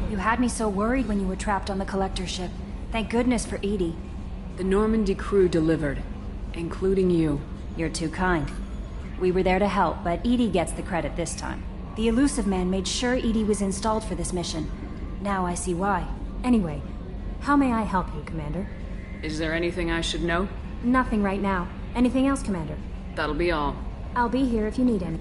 You had me so worried when you were trapped on the collector ship. Thank goodness for Edie. The Normandy crew delivered, including you. You're too kind. We were there to help, but EDI gets the credit this time. The Elusive Man made sure EDI was installed for this mission. Now I see why. Anyway, how may I help you, Commander? Is there anything I should know? Nothing right now. Anything else, Commander? That'll be all. I'll be here if you need any.